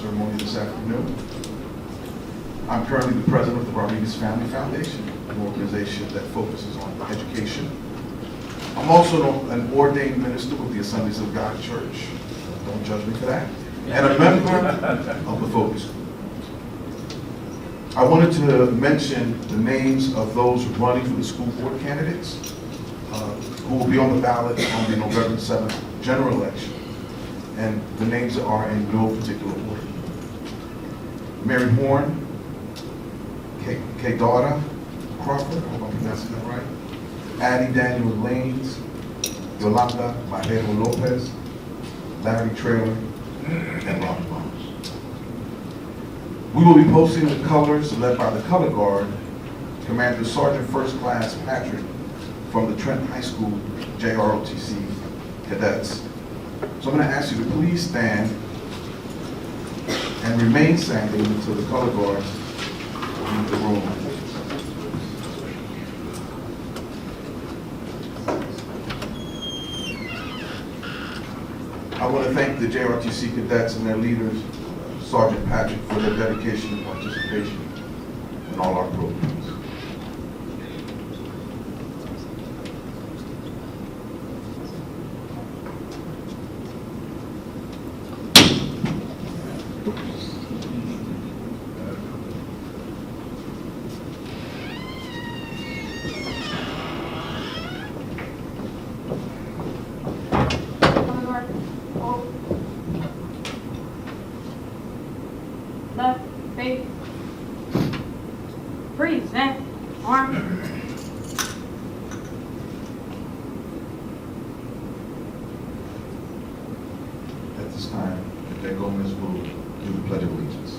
ceremony this afternoon. I'm currently the president of the Rodriguez Family Foundation, an organization that focuses on education. I'm also an ordained minister with the Assemblies of God Church. Don't judge me for that. And a member of the focus group. I wanted to mention the names of those running for the school board candidates who will be on the ballot on the November 7th general election. And the names are in no particular order. Mary Horn, K. Daughter Crawford, I hope I'm pronouncing that right. Addie Daniel Lanes, Yolanda Barrejo Lopez, Larry Traylor, and Robert Barnes. We will be posting the colors led by the color guard, Commander Sergeant First Class Patrick from the Trenton High School JROTC cadets. So I'm going to ask you to please stand and remain standing until the color guards leave the room. I want to thank the JROTC cadets and their leaders, Sergeant Patrick, for their dedication and participation in all our programs. Left, face, breathe, neck, arm. At this time, Cadet Gomez will do the Pledge of Allegiance.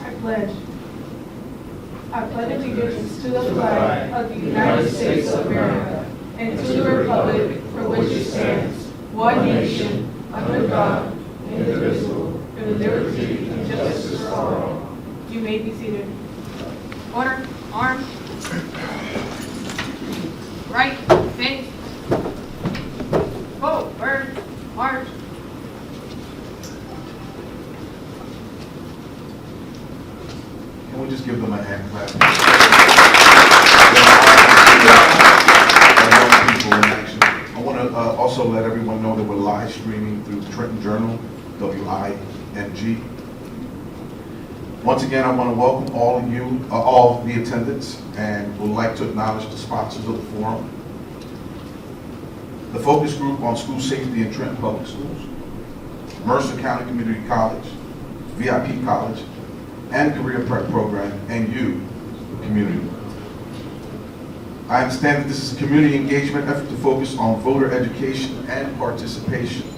I pledge. I pledge allegiance to the flag of the United States of America and to the republic for which it stands, one nation, under God, indivisible, with liberty and justice for all. You may be seated. Order, arms. Right, face. Forward, march. Can we just give them a hand clap? I want to also let everyone know that we're live streaming through Trenton Journal, WING. Once again, I want to welcome all of you, all the attendants, and would like to acknowledge the sponsors of the forum. The Focus Group on School Safety in Trenton Public Schools, Mercer County Community College, VIP College, and Career Prep Program, and you, the community. I understand that this is a community engagement effort to focus on voter education and participation.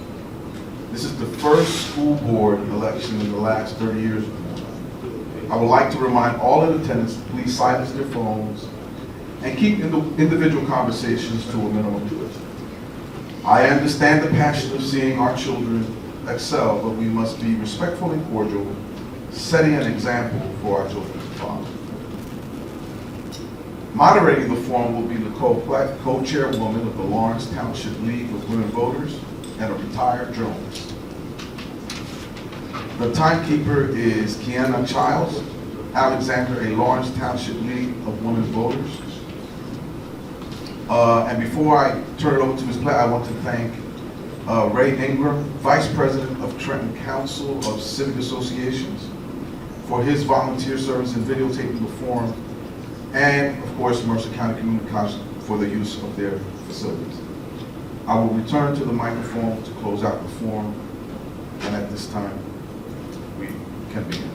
This is the first school board election in the last 30 years. I would like to remind all in attendance to please silence their phones and keep individual conversations to a minimum. I understand the passion of seeing our children excel, but we must be respectful and cordial, setting an example for our children to follow. Moderating the forum will be the co-chairwoman of the Lawrence Township League of Women Voters and a retired journalist. The timekeeper is Kiana Childs Alexander, a Lawrence Township League of Women Voters. And before I turn it over to Ms. Platt, I want to thank Ray Ingram, Vice President of Trenton Council of Civic Associations, for his volunteer service in videotaping the forum, and of course Mercer County Community College for the use of their facilities. I will return to the microphone to close out the forum, and at this time we can begin.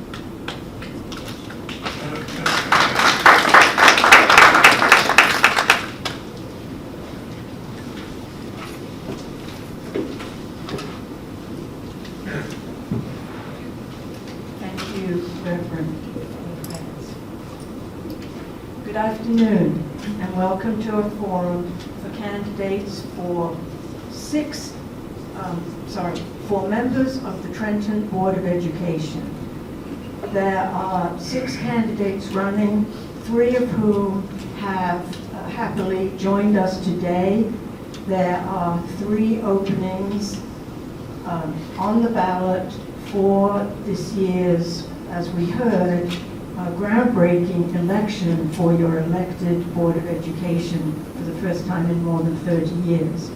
Thank you, Reverend. Good afternoon, and welcome to a forum for candidates for for members of the Trenton Board of Education. There are 6 candidates running, 3 of whom have happily joined us today. There are 3 openings on the ballot for this year's, as we heard, groundbreaking election for your elected Board of Education for the first time in more than 30 years.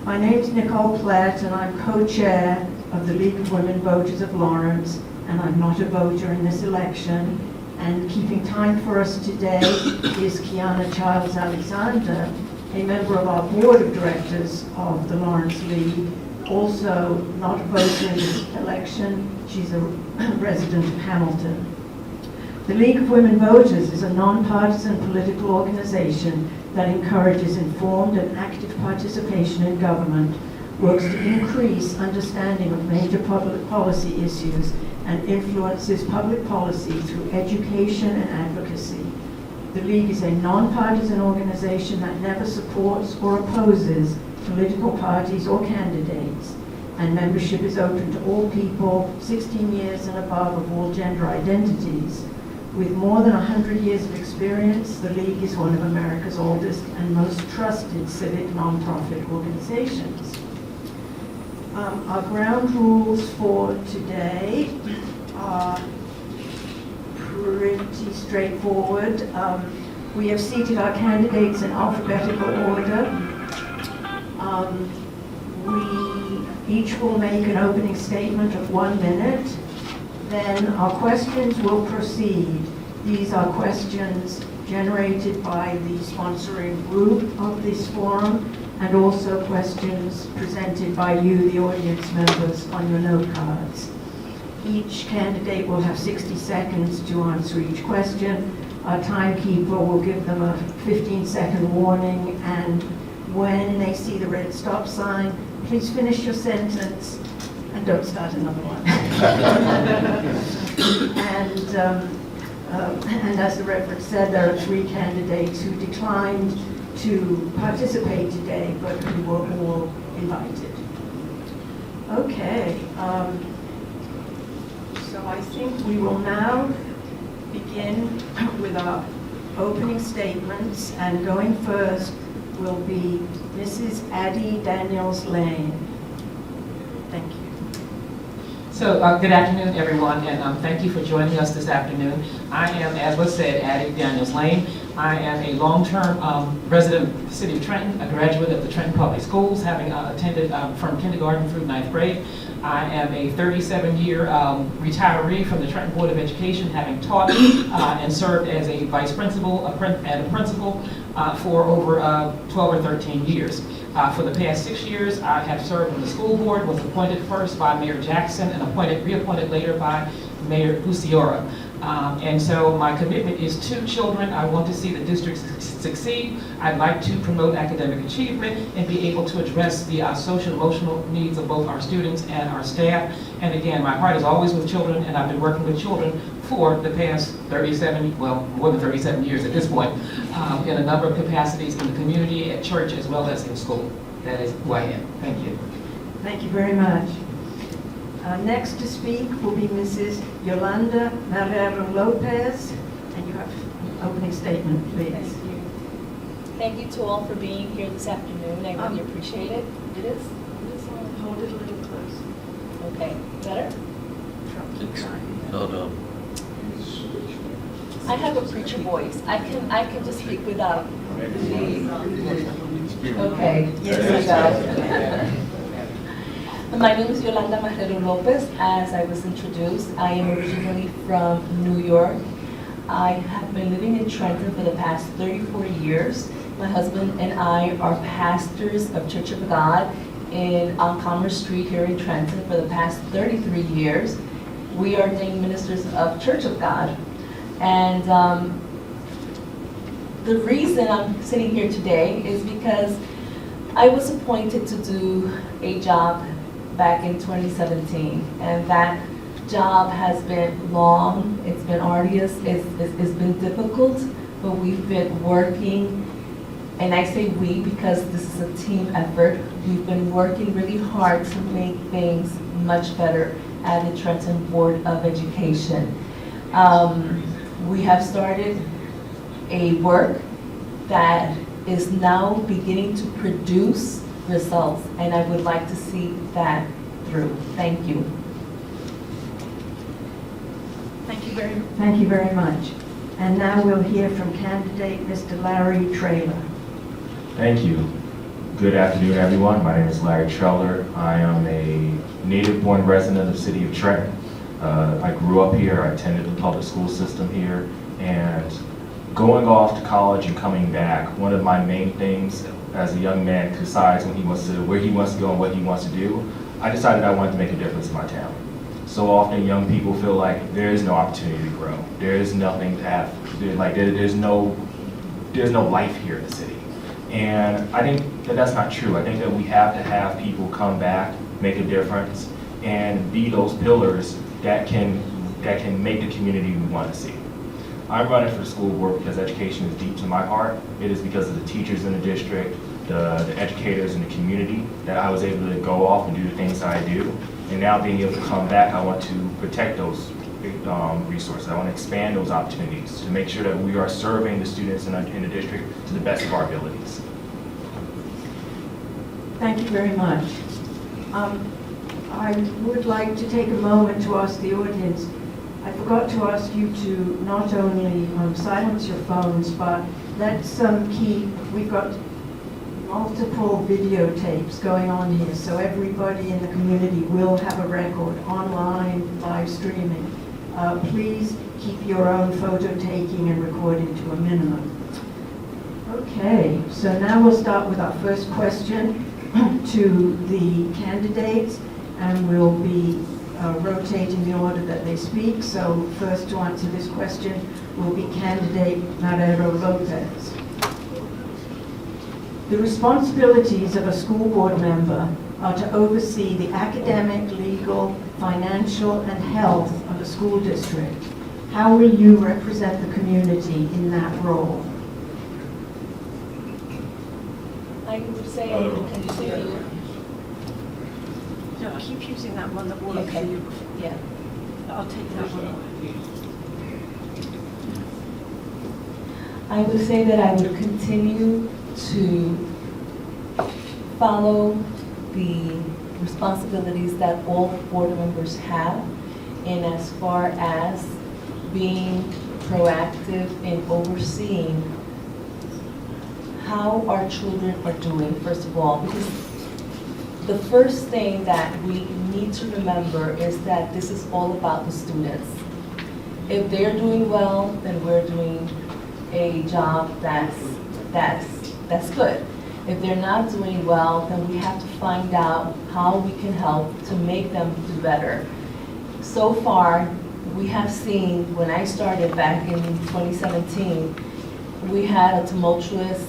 My name's Nicole Platt, and I'm co-chair of the League of Women Voters of Lawrence, and I'm not a voter in this election. And keeping time for us today is Kiana Childs-Alexander, a member of our Board of Directors of the Lawrence League, also not a voter in this election. She's a resident of Hamilton. The League of Women Voters is a nonpartisan political organization that encourages informed and active participation in government, works to increase understanding of major public policy issues, and influences public policy through education and advocacy. The League is a nonpartisan organization that never supports or opposes political parties or candidates, and membership is open to all people 16 years and above of all gender identities. With more than 100 years of experience, the League is one of America's oldest and most trusted civic nonprofit organizations. Our ground rules for today are pretty straightforward. We have seated our candidates in alphabetical order. We each will make an opening statement of 1 minute. Then our questions will proceed. These are questions generated by the sponsoring group of this forum, and also questions presented by you, the audience members, on your note cards. Each candidate will have 60 seconds to answer each question. Our timekeeper will give them a 15-second warning, and when they see the red stop sign, please finish your sentence and don't start another one. And as the Reverend said, there are 3 candidates who declined to participate today, but who were all invited. Okay, so I think we will now begin with our opening statements, and going first will be Mrs. Addie Daniels-Lane. Thank you. So good afternoon, everyone, and thank you for joining us this afternoon. I am, as was said, Addie Daniels-Lane. I am a long-term resident of the city of Trenton, a graduate of the Trenton Public Schools, having attended from kindergarten through 9th grade. I am a 37-year retiree from the Trenton Board of Education, having taught and served as a vice principal and a principal for over 12 or 13 years. For the past 6 years, I have served on the school board, was appointed first by Mayor Jackson and reappointed later by Mayor Gusiora. And so my commitment is to children. I want to see the district succeed. I'd like to promote academic achievement and be able to address the social and emotional needs of both our students and our staff. And again, my heart is always with children, and I've been working with children for the past more than 37 years at this point, in a number of capacities in the community, at church, as well as in school. That is who I am. Thank you. Thank you very much. Next to speak will be Mrs. Yolanda Marrero Lopez, and you have an opening statement, please. Thank you. Thank you to all for being here this afternoon. I really appreciate it. It is? Hold it a little closer. Okay, better? Keep trying. Hold on. I have a preacher voice. I can just speak without the... Okay, yes, I go. My name is Yolanda Marrero Lopez. As I was introduced, I am originally from New York. I have been living in Trenton for the past 34 years. My husband and I are pastors of Church of God on Commerce Street here in Trenton for the past 33 years. We are ordained ministers of Church of God. And the reason I'm sitting here today is because I was appointed to do a job back in 2017, and that job has been long, it's been arduous, it's been difficult, but we've been working, and I say we because this is a team effort. We've been working really hard to make things much better at the Trenton Board of Education. We have started a work that is now beginning to produce results, and I would like to see that through. Thank you. Thank you very much. And now we'll hear from candidate Mr. Larry Traylor. Thank you. Good afternoon, everyone. My name is Larry Traylor. I am a native-born resident of the city of Trenton. I grew up here. I attended the public school system here. And going off to college and coming back, one of my main things as a young man decides where he wants to go and what he wants to do, I decided I wanted to make a difference in my town. So often young people feel like there is no opportunity to grow. There is nothing to have. There's no life here in the city. And I think that that's not true. I think that we have to have people come back, make a difference, and be those pillars that can make the community we want to see. I'm running for the school board because education is deep to my heart. It is because of the teachers in the district, the educators in the community, that I was able to go off and do the things that I do. And now being able to come back, I want to protect those resources. I want to expand those opportunities to make sure that we are serving the students in the district to the best of our abilities. Thank you very much. I would like to take a moment to ask the audience. I forgot to ask you to not only silence your phones, but let's we've got multiple videotapes going on here, so everybody in the community will have a record online, live streaming. Please keep your own photo taking and recording to a minimum. Okay, so now we'll start with our first question to the candidates, and we'll be rotating the order that they speak. So first to answer this question will be candidate Marrero Lopez. The responsibilities of a school board member are to oversee the academic, legal, financial, and health of a school district. How will you represent the community in that role? I would say I will continue. No, keep using that one that worked for Okay. you before. Yeah. I'll take that one away. I would say that I would continue to follow the responsibilities that all board members have, and as far as being proactive in overseeing how our children are doing, first of all, because the first thing that we need to remember is that this is all about the students. If they're doing well, then we're doing a job that's good. If they're not doing well, then we have to find out how we can help to make them do better. So far, we have seen, when I started back in 2017, we had a tumultuous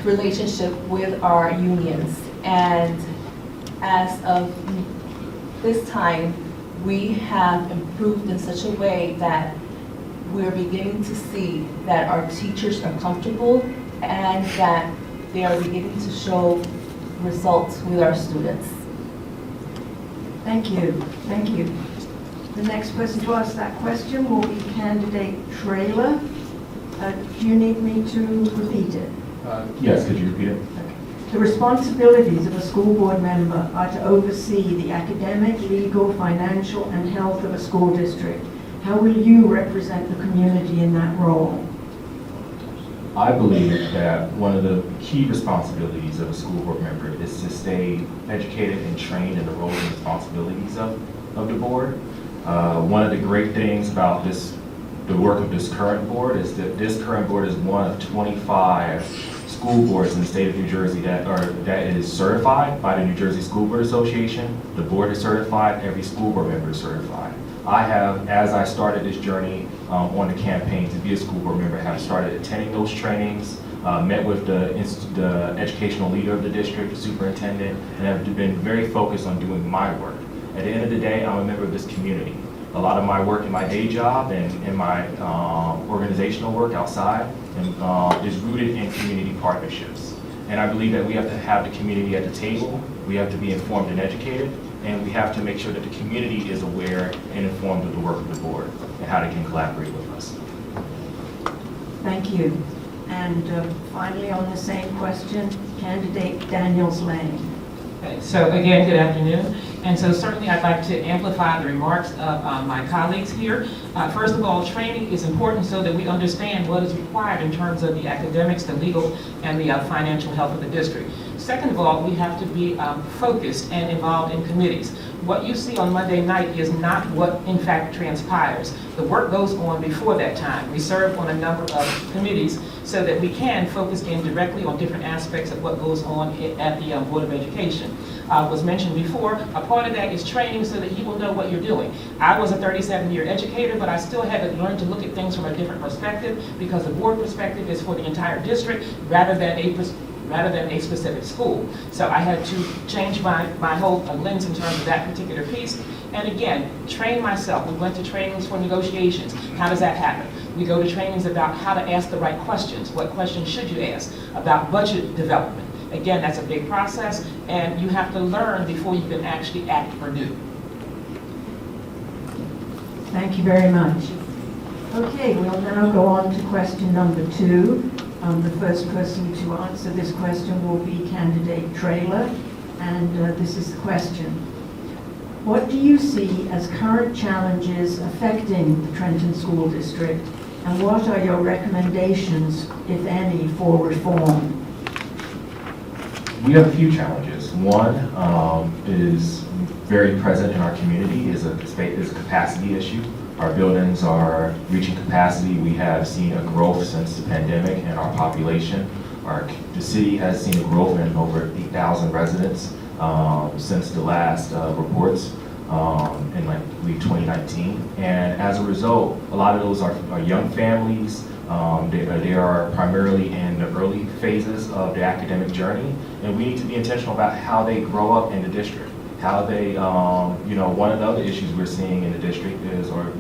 relationship with our unions. And as of this time, we have improved in such a way that we're beginning to see that our teachers are comfortable and that they are beginning to show results with our students. Thank you. Thank you. The next person to ask that question will be candidate Traylor. Do you need me to repeat it? Yes, could you repeat it? The responsibilities of a school board member are to oversee the academic, legal, financial, and health of a school district. How will you represent the community in that role? I believe that one of the key responsibilities of a school board member is to stay educated and trained in the roles and responsibilities of the board. One of the great things about the work of this current board is that this current board is one of 25 school boards in the state of New Jersey that is certified by the New Jersey School Board Association. The board is certified, every school board member is certified. I have, as I started this journey on the campaign to be a school board member, have started attending those trainings, met with the educational leader of the district, the superintendent, and have been very focused on doing my work. At the end of the day, I'm a member of this community. A lot of my work in my day job and in my organizational work outside is rooted in community partnerships. And I believe that we have to have the community at the table, we have to be informed and educated, and we have to make sure that the community is aware and informed of the work of the board and how they can collaborate with us. Thank you. And finally, on the same question, candidate Daniels Lane. Okay, so again, good afternoon. And so certainly I'd like to amplify the remarks of my colleagues here. First of all, training is important so that we understand what is required in terms of the academics, the legal, and the financial health of the district. Second of all, we have to be focused and involved in committees. What you see on Monday night is not what in fact transpires. The work goes on before that time. We serve on a number of committees so that we can focus in directly on different aspects of what goes on at the Board of Education. Was mentioned before, a part of that is training so that you will know what you're doing. I was a 37-year educator, but I still had to learn to look at things from a different perspective because the board perspective is for the entire district rather than a specific school. So I had to change my whole lens in terms of that particular piece. And again, train myself. We went to trainings for negotiations. How does that happen? We go to trainings about how to ask the right questions. What questions should you ask? About budget development. Again, that's a big process, and you have to learn before you can actually act or do. Thank you very much. Okay, we'll now go on to question number 2. The first person to answer this question will be candidate Traylor, and this is the question. What do you see as current challenges affecting the Trenton School District, and what are your recommendations, if any, for reform? We have a few challenges. One is very present in our community is a capacity issue. Our buildings are reaching capacity. We have seen a growth since the pandemic in our population. The city has seen a growth in over 8,000 residents since the last reports in I believe 2019. And as a result, a lot of those are young families. They are primarily in the early phases of the academic journey, and we need to be intentional about how they grow up in the district. How they, one of the other issues we're seeing in the district is, or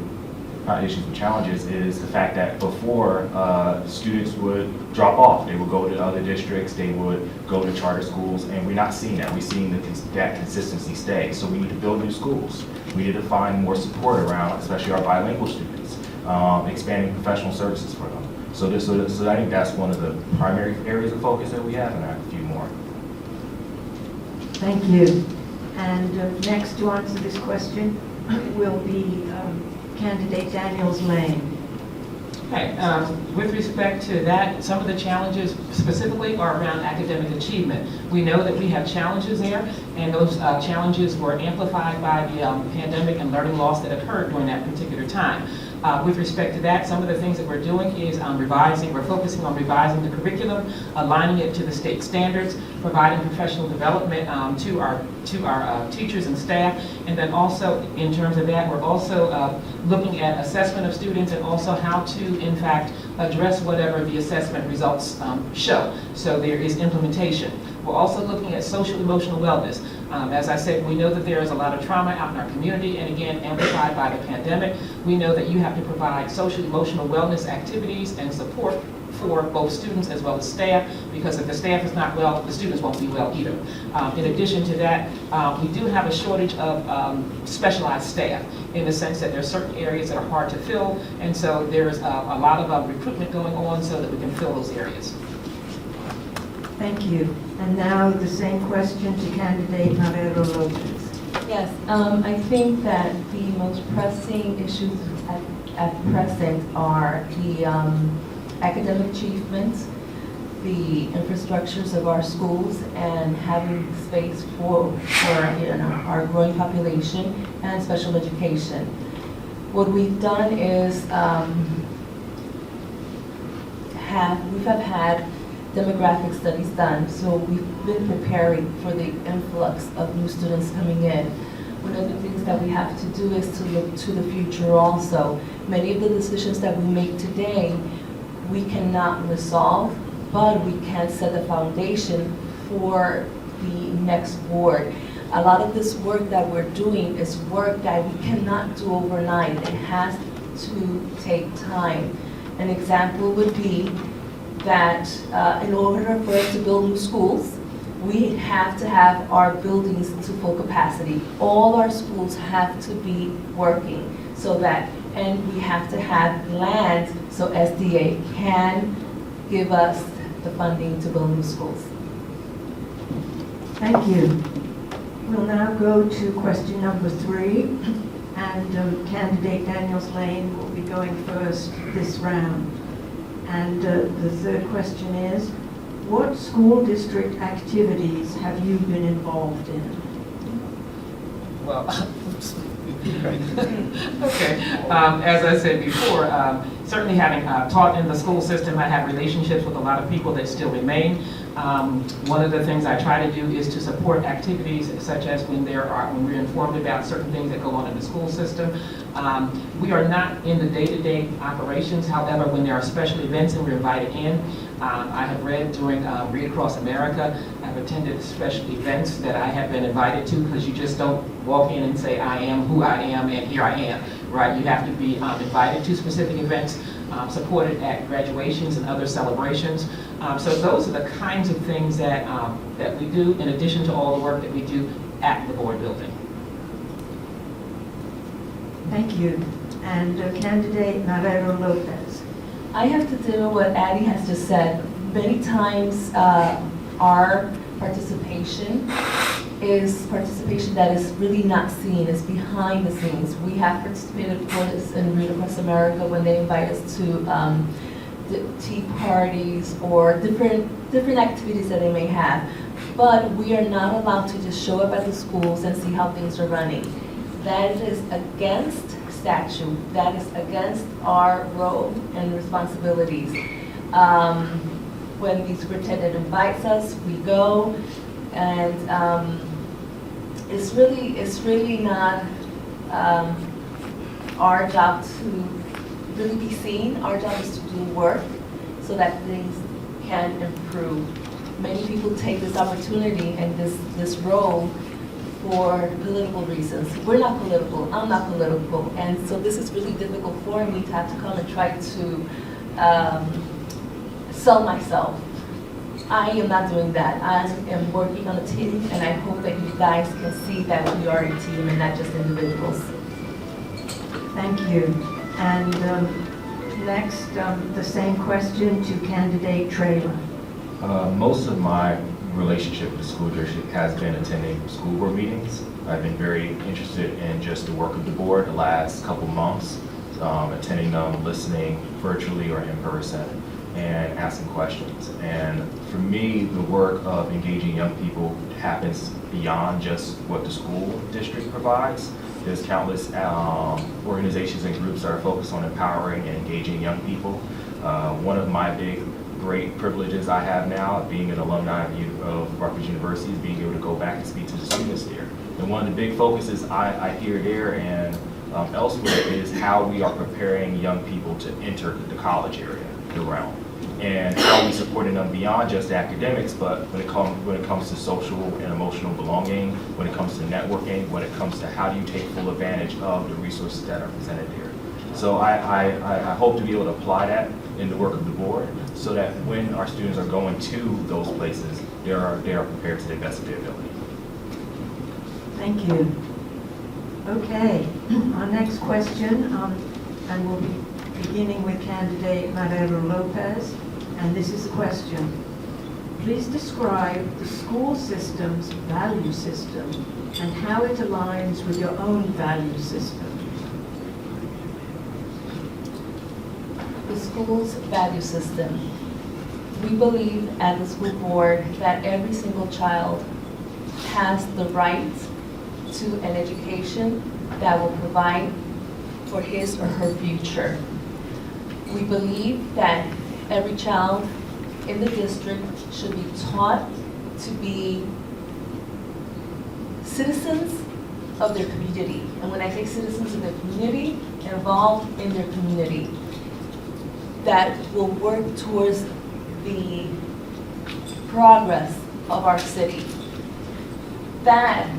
not issues but challenges, is the fact that before students would drop off. They would go to other districts, they would go to charter schools, and we're not seeing that. We're seeing that consistency stay. So we need to build new schools. We need to find more support around, especially our bilingual students, expanding professional services for them. So I think that's one of the primary areas of focus that we have, and I have a few more. Thank you. And next to answer this question will be candidate Daniels Lane. Okay, with respect to that, some of the challenges specifically are around academic achievement. We know that we have challenges there, and those challenges were amplified by the pandemic and learning loss that occurred during that particular time. With respect to that, some of the things that we're doing is we're focusing on revising the curriculum, aligning it to the state standards, providing professional development to our teachers and staff, and then also in terms of that, we're also looking at assessment of students and also how to, in fact, address whatever the assessment results show. So there is implementation. We're also looking at social emotional wellness. As I said, we know that there is a lot of trauma out in our community, and again, amplified by the pandemic. We know that you have to provide social emotional wellness activities and support for both students as well as staff, because if the staff is not well, the students won't be well either. In addition to that, we do have a shortage of specialized staff in the sense that there are certain areas that are hard to fill, and so there's a lot of recruitment going on so that we can fill those areas. Thank you. And now the same question to candidate Marrero Lopez. Yes, I think that the most pressing issues at present are the academic achievements, the infrastructures of our schools, and having space for our growing population, and special education. What we've done is we have had demographic studies done, so we've been preparing for the influx of new students coming in. One of the things that we have to do is to look to the future also. Many of the decisions that we make today, we cannot resolve, but we can set the foundation for the next board. A lot of this work that we're doing is work that we cannot do overnight. It has to take time. An example would be that in order for us to build new schools, we have to have our buildings to full capacity. All our schools have to be working so that, and we have to have land so SDA can give us the funding to build new schools. Thank you. We'll now go to question number 3, and candidate Daniels Lane will be going first this round. And the third question is, what school district activities have you been involved in? Well, okay. As I said before, certainly having taught in the school system, I have relationships with a lot of people that still remain. One of the things I try to do is to support activities such as when we're informed about certain things that go on in the school system. We are not in the day-to-day operations. However, when there are special events and we're invited in, I have read during Read Across America, I've attended special events that I have been invited to, because you just don't walk in and say, I am who I am and here I am, right? You have to be invited to specific events, supported at graduations and other celebrations. So those are the kinds of things that, that we do, in addition to all the work that we do at the board building. Thank you. And candidate Marrero Lopez. I have to do what Addie has just said. Many times, our participation is participation that is really not seen, is behind the scenes. We have participated, of course, in Read Across America when they invite us to tea parties or different activities that they may have. But we are not allowed to just show up at the schools and see how things are running. That is against statute. That is against our role and responsibilities. When the superintendent invites us, we go, and it's really not our job to really be seen. Our job is to do work so that things can improve. Many people take this opportunity and this role for political reasons. We're not political, I'm not political, and so this is really difficult for me to have to come and try to sell myself. I am not doing that. I am working on a team, and I hope that you guys can see that we are a team and not just individuals. Thank you. And next, the same question to candidate Traylor. Most of my relationship with the school district has been attending school board meetings. I've been very interested in just the work of the board the last couple months, attending them, listening virtually or in person, and asking questions. And for me, the work of engaging young people happens beyond just what the school district provides. There's countless organizations and groups that are focused on empowering and engaging young people. One of my great privileges I have now, being an alumni of Rutgers University, is being able to go back and speak to the students there. And one of the big focuses I hear there and elsewhere is how we are preparing young people to enter the college area, the realm, and how we supporting them beyond just academics, but when it comes to social and emotional belonging, when it comes to networking, when it comes to how do you take full advantage of the resources that are presented there. So I hope to be able to apply that in the work of the board, so that when our students are going to those places, they are prepared to the best of their ability. Thank you. Okay, our next question, and we'll be beginning with candidate Marrero Lopez, and this is a question. Please describe the school system's value system and how it aligns with your own value system. The school's value system. We believe at the school board that every single child has the right to an education that will provide for his or her future. We believe that every child in the district should be taught to be citizens of their community. And when I say citizens of their community, involved in their community, that will work towards the progress of our city. That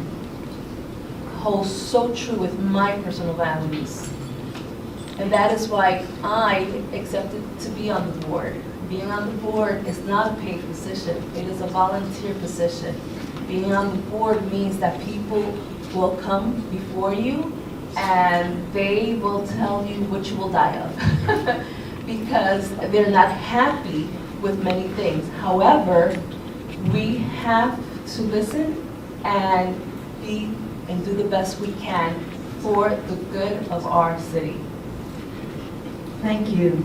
holds so true with my personal values. And that is why I accepted to be on the board. Being on the board is not a paid position. It is a volunteer position. Being on the board means that people will come before you and they will tell you what you will die of. Because they're not happy with many things. However, we have to listen and be and do the best we can for the good of our city. Thank you.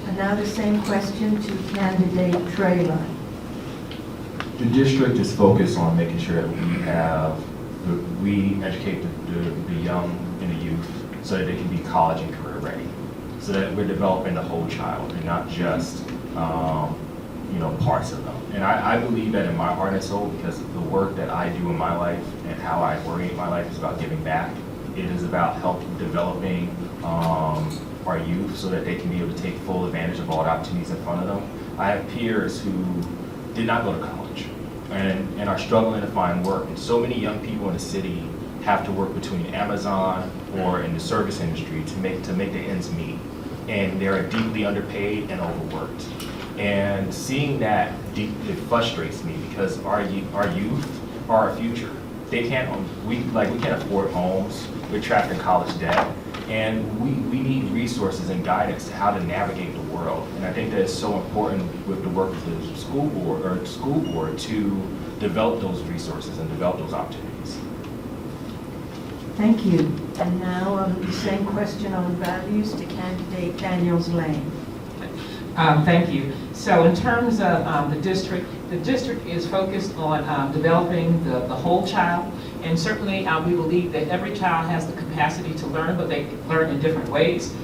And now the same question to candidate Trailer. The district is focused on making sure that we educate the young and the youth so that they can be college and career ready. So that we're developing the whole child and not just, parts of them. And I believe that in my heart and soul, because the work that I do in my life and how I orient my life is about giving back. It is about developing our youth so that they can be able to take full advantage of all the opportunities in front of them. I have peers who did not go to college and are struggling to find work. And so many young people in the city have to work between Amazon or in the service industry to make the ends meet. And they're deeply underpaid and overworked. And seeing that, it frustrates me because our youth are our future. We can't afford homes. We're trapped in college debt. And we need resources and guidance to how to navigate the world. And I think that it's so important with the work of the school board to develop those resources and develop those opportunities. Thank you. And now the same question on values to candidate Daniels Lane. Thank you. So in terms of the district is focused on developing the whole child. And certainly we believe that every child has the capacity to learn, but they learn in different ways.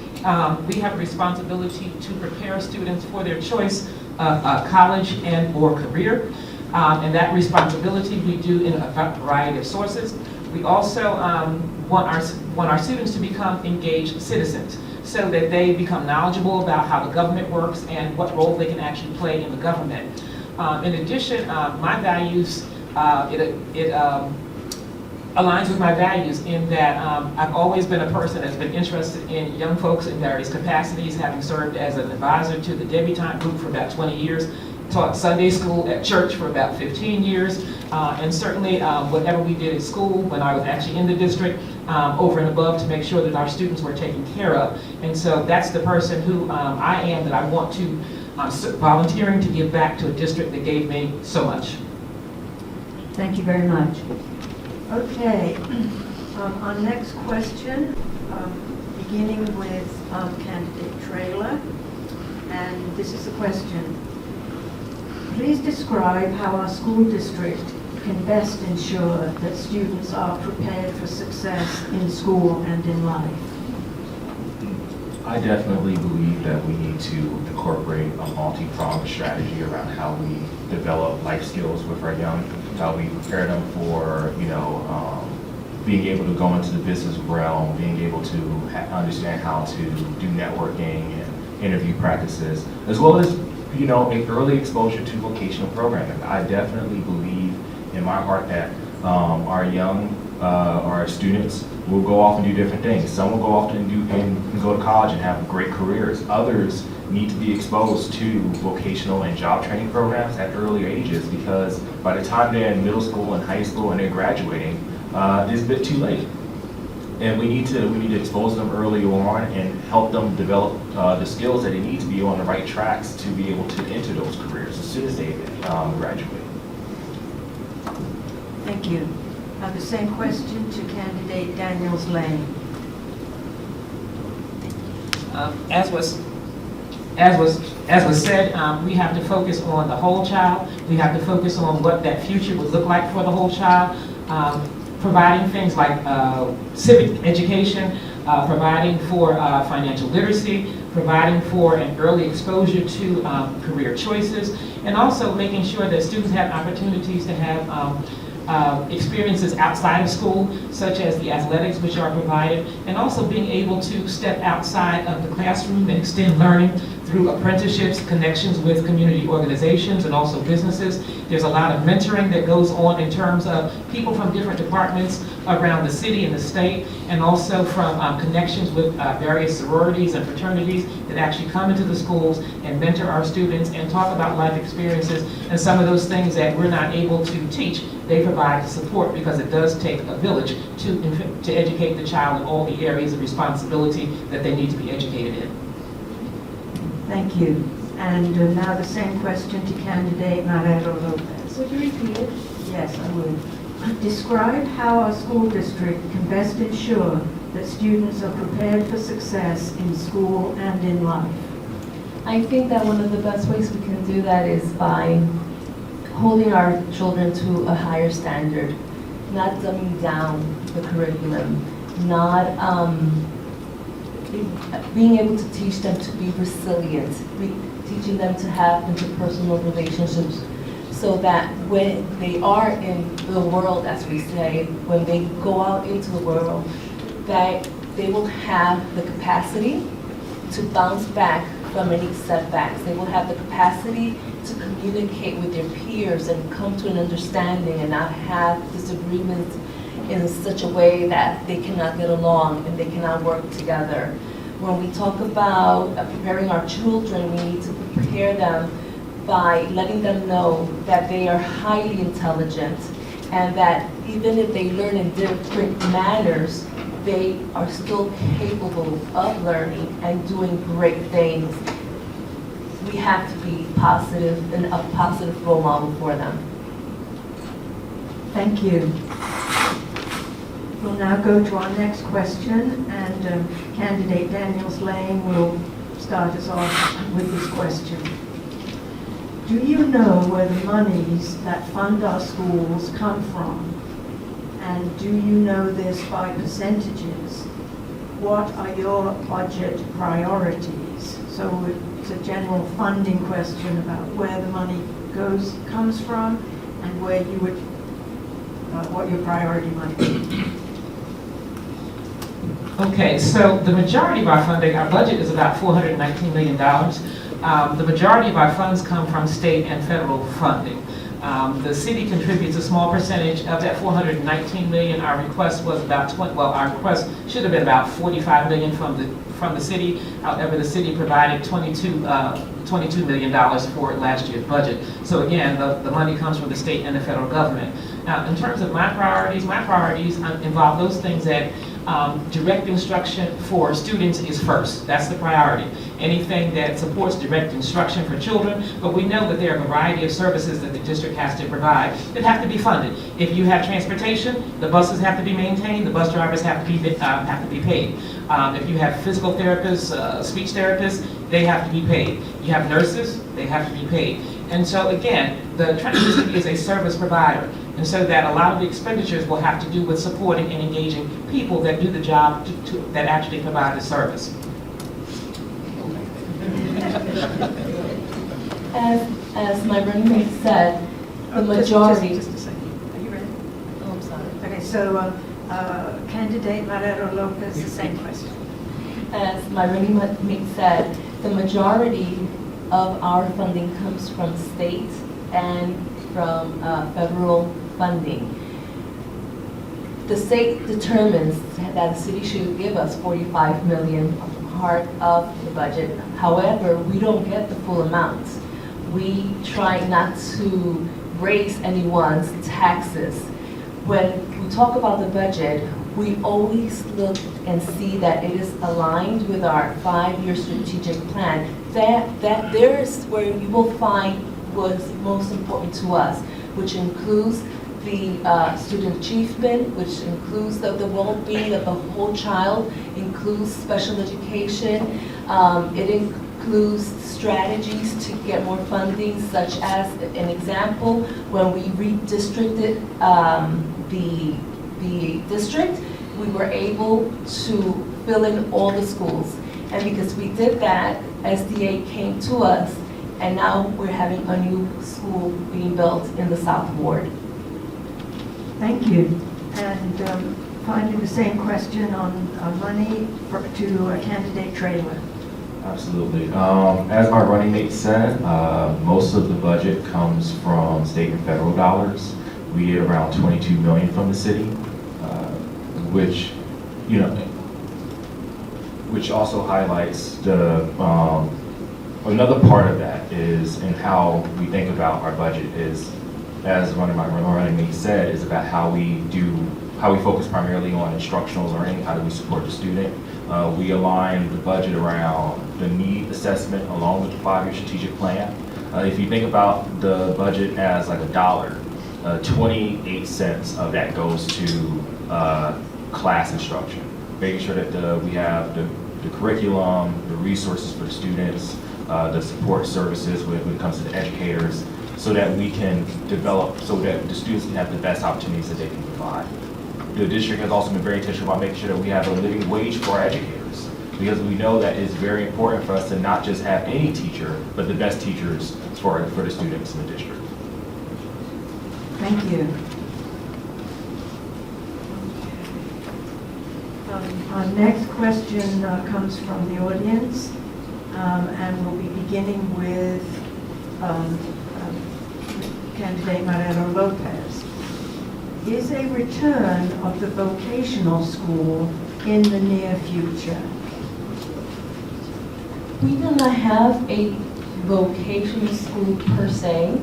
We have a responsibility to prepare students for their choice of college and or career. And that responsibility we do in a variety of sources. We also want our students to become engaged citizens so that they become knowledgeable about how the government works and what role they can actually play in the government. In addition, my values, it aligns with my values in that I've always been a person that's been interested in young folks in various capacities, having served as an advisor to the debutante group for about 20 years, taught Sunday school at church for about 15 years, and certainly whatever we did at school when I was actually in the district, over and above to make sure that our students were taken care of. And so that's the person who I am, that I want to, volunteering to give back to a district that gave me so much. Thank you very much. Okay, our next question, beginning with candidate Trailer, and this is the question. Please describe how our school district can best ensure that students are prepared for success in school and in life. I definitely believe that we need to incorporate a multi-pronged strategy around how we develop life skills with our young, how we prepare them for, being able to go into the business realm, being able to understand how to do networking and interview practices, as well as, an early exposure to vocational programming. I definitely believe in my heart that our students will go off and do different things. Some will go off and go to college and have great careers. Others need to be exposed to vocational and job training programs at earlier ages, because by the time they're in middle school and high school and they're graduating, it's a bit too late. And we need to expose them early on and help them develop the skills that they need to be on the right tracks to be able to enter those careers as soon as they graduate. Thank you. Now the same question to candidate Daniels Lane. As was said, we have to focus on the whole child. We have to focus on what that future would look like for the whole child. Providing things like civic education, providing for financial literacy, providing for an early exposure to career choices, and also making sure that students have opportunities to have experiences outside of school, such as the athletics which are provided, and also being able to step outside of the classroom and extend learning through apprenticeships, connections with community organizations and also businesses. There's a lot of mentoring that goes on in terms of people from different departments around the city and the state, and also from connections with various sororities and fraternities that actually come into the schools and mentor our students and talk about life experiences and some of those things that we're not able to teach. They provide the support, because it does take a village to educate the child in all the areas of responsibility that they need to be educated in. Thank you. And now the same question to candidate Marero Lopez. Would you repeat it? Yes, I would. Describe how our school district can best ensure that students are prepared for success in school and in life. I think that one of the best ways we can do that is by holding our children to a higher standard, not dumbing down the curriculum, not being able to teach them to be resilient, teaching them to have interpersonal relationships, so that when they are in the world, as we say, when they go out into the world, that they will have the capacity to bounce back from any setbacks. They will have the capacity to communicate with their peers and come to an understanding and not have disagreements in such a way that they cannot get along and they cannot work together. When we talk about preparing our children, we need to prepare them by letting them know that they are highly intelligent and that even if they learn in different manners, they are still capable of learning and doing great things. We have to be positive and a positive role model for them. Thank you. We'll now go to our next question, and candidate Daniels Lane will start us off with this question. Do you know where the monies that fund our schools come from? And do you know this by percentages? What are your budget priorities? So it's a general funding question about where the money comes from and where you would, what your priority might be. Okay, so the majority of our funding, our budget is about $419 million. The majority of our funds come from state and federal funding. The city contributes a small percentage of that $419 million. Our request was about our request should have been about $45 million from the city. However, the city provided $22 million for last year's budget. So again, the money comes from the state and the federal government. Now, in terms of my priorities involve those things that direct instruction for students is first. That's the priority. Anything that supports direct instruction for children, but we know that there are a variety of services that the district has to provide that have to be funded. If you have transportation, the buses have to be maintained, the bus drivers have to be paid. If you have physical therapists, speech therapists, they have to be paid. You have nurses, they have to be paid. And so again, the Trenton District is a service provider. And so that a lot of the expenditures will have to do with supporting and engaging people that do the job that actually provide the service. As my running mate said, the majority. Just a second. Are you ready? Oh, I'm sorry. Okay, so candidate Marrero Lopez, the same question. As my running mate said, the majority of our funding comes from state and from federal funding. The state determines that the city should give us $45 million part of the budget. However, we don't get the full amount. We try not to raise anyone's taxes. When we talk about the budget, we always look and see that it is aligned with our 5-year strategic plan. That there is where you will find what's most important to us, which includes the student achievement, which includes the well-being of the whole child, includes special education. It includes strategies to get more funding, such as an example, when we redistricted the district, we were able to fill in all the schools. And because we did that, SDA came to us, and now we're having a new school being built in the South Ward. Thank you. And finally, the same question on money to candidate Traylor. Absolutely. As my running mate said, most of the budget comes from state and federal dollars. We get around $22 million from the city, which also highlights the another part of that is in how we think about our budget is, as my running mate said, is about how we focus primarily on instructional learning. How do we support the student? We align the budget around the need assessment along with the 5-year strategic plan. If you think about the budget as like a dollar, 28 cents of that goes to class instruction, making sure that we have the curriculum, the resources for the students, the support services when it comes to the educators, so that we can develop, so that the students can have the best opportunities that they can provide. The district has also been very intentional about making sure that we have a living wage for our educators, because we know that it's very important for us to not just have any teacher, but the best teachers for the students in the district. Thank you. Our next question comes from the audience, and we'll be beginning with candidate Mariano Lopez. Is a return of the vocational school in the near future? We do not have a vocational school per se,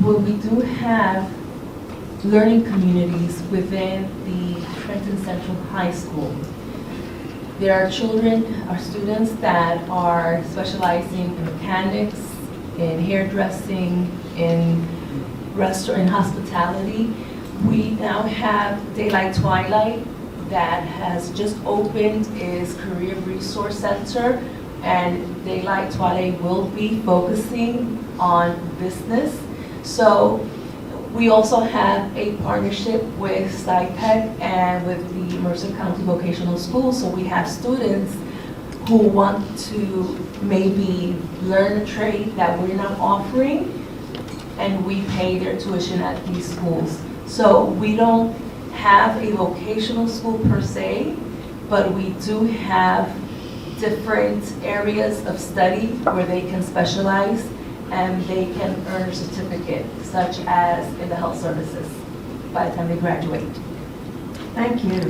but we do have learning communities within the Trenton Central High School. There are students that are specializing in mechanics, in hairdressing, in restaurant hospitality. We now have Daylight Twilight that has just opened its Career Resource Center, and Daylight Twilight will be focusing on business. So we also have a partnership with SciTech and with the Mercer County Vocational School. So we have students who want to maybe learn a trade that we're not offering, and we pay their tuition at these schools. So we don't have a vocational school per se, but we do have different areas of study where they can specialize and they can earn a certificate, such as in the health services, by the time they graduate. Thank you.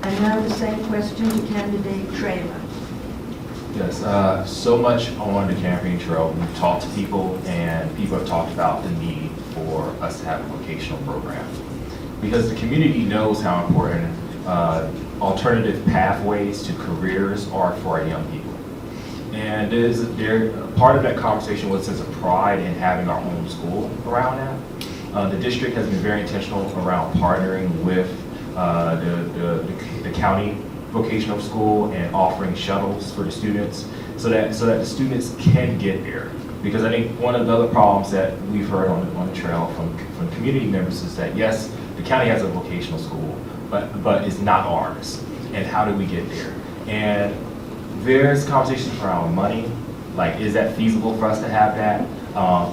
And now the same question to candidate Traylor. Yes, so much on the campaign trail. We've talked to people, and people have talked about the need for us to have a vocational program, because the community knows how important alternative pathways to careers are for our young people. And part of that conversation was a sense of pride in having our own school around that. The district has been very intentional around partnering with the county vocational school and offering shuttles for the students, so that the students can get there. Because I think one of the other problems that we've heard on the trail from community members is that, yes, the county has a vocational school, but it's not ours. And how do we get there? And there's conversations around money, like, is that feasible for us to have that?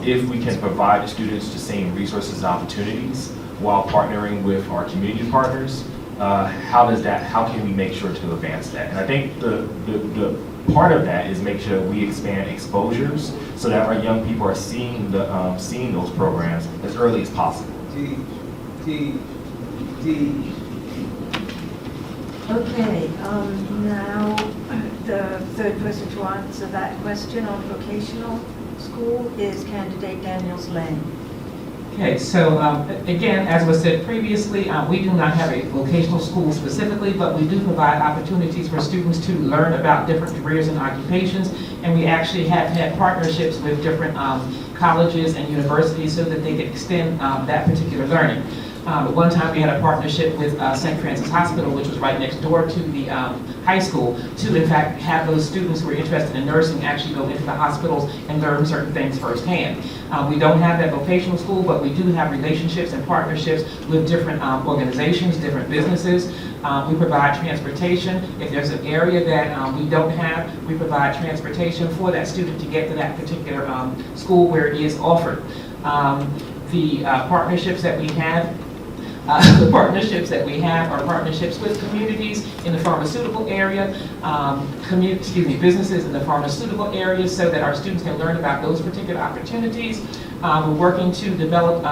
If we can provide the students the same resources and opportunities while partnering with our community partners, how can we make sure to advance that? And I think the part of that is make sure we expand exposures so that our young people are seeing those programs as early as possible. Okay, now the third person to answer that question on vocational school is candidate Daniels Lane. Okay, so again, as was said previously, we do not have a vocational school specifically, but we do provide opportunities for students to learn about different careers and occupations, and we actually have had partnerships with different colleges and universities so that they can extend that particular learning. At one time, we had a partnership with St. Francis Hospital, which was right next door to the high school, to in fact have those students who are interested in nursing actually go into the hospitals and learn certain things firsthand. We don't have that vocational school, but we do have relationships and partnerships with different organizations, different businesses. We provide transportation. If there's an area that we don't have, we provide transportation for that student to get to that particular school where it is offered. The partnerships that we have are partnerships with communities in the pharmaceutical area, businesses in the pharmaceutical area, so that our students can learn about those particular opportunities. We're working to develop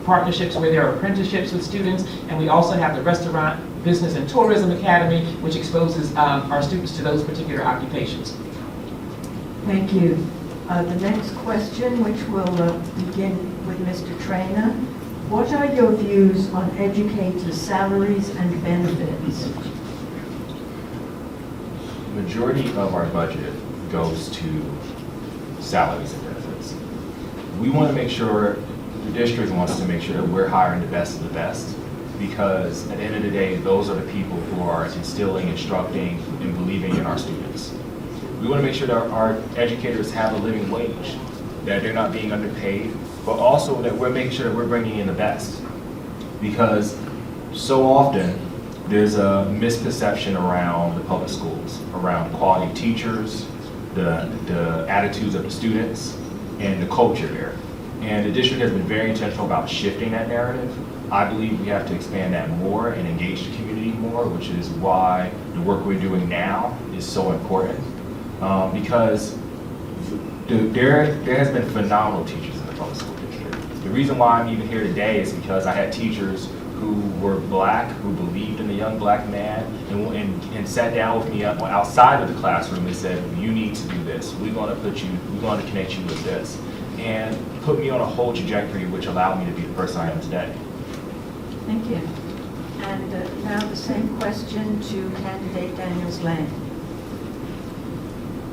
partnerships where there are apprenticeships with students, and we also have the Restaurant Business and Tourism Academy, which exposes our students to those particular occupations. Thank you. The next question, which will begin with Mr. Traynor. What are your views on educators' salaries and benefits? The majority of our budget goes to salaries and benefits. We want to make sure the district wants to make sure that we're hiring the best of the best, because at the end of the day, those are the people who are instilling, instructing, and believing in our students. We want to make sure that our educators have a living wage, that they're not being underpaid, but also that we're making sure that we're bringing in the best. Because so often, there's a misperception around the public schools, around quality teachers, the attitudes of the students, and the culture there. And the district has been very intentional about shifting that narrative. I believe we have to expand that more and engage the community more, which is why the work we're doing now is so important. Because there has been phenomenal teachers in the public school district. The reason why I'm even here today is because I had teachers who were black, who believed in the young black man, and sat down with me outside of the classroom and said, you need to do this. We're going to connect you with this. And put me on a whole trajectory which allowed me to be the person I am today. Thank you. And now the same question to candidate Daniels Lane.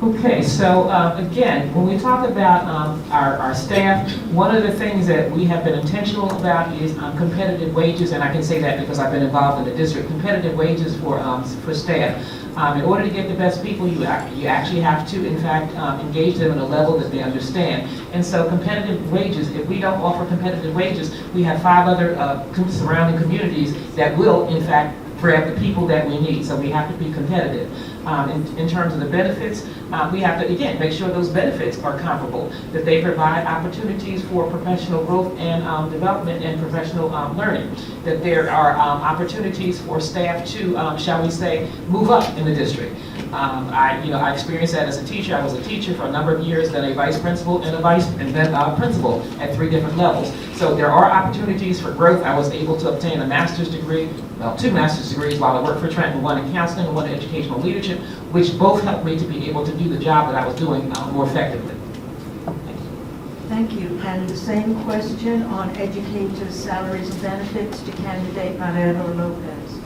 Okay, so again, when we talk about our staff, one of the things that we have been intentional about is competitive wages, and I can say that because I've been involved in the district. Competitive wages for staff. In order to get the best people, you actually have to, in fact, engage them at a level that they understand. And so competitive wages, if we don't offer competitive wages, we have 5 other surrounding communities that will, in fact, grab the people that we need. So we have to be competitive. In terms of the benefits, we have to, again, make sure those benefits are comparable, that they provide opportunities for professional growth and development and professional learning, that there are opportunities for staff to, shall we say, move up in the district. I experienced that as a teacher. I was a teacher for a number of years, then a vice principal and then a principal at 3 different levels. So there are opportunities for growth. I was able to obtain a master's degree, well, 2 master's degrees while I worked for Trenton, one in counseling and one in educational leadership, which both helped me to be able to do the job that I was doing more effectively. Thank you. And the same question on educators' salaries and benefits to candidate Marrero Lopez.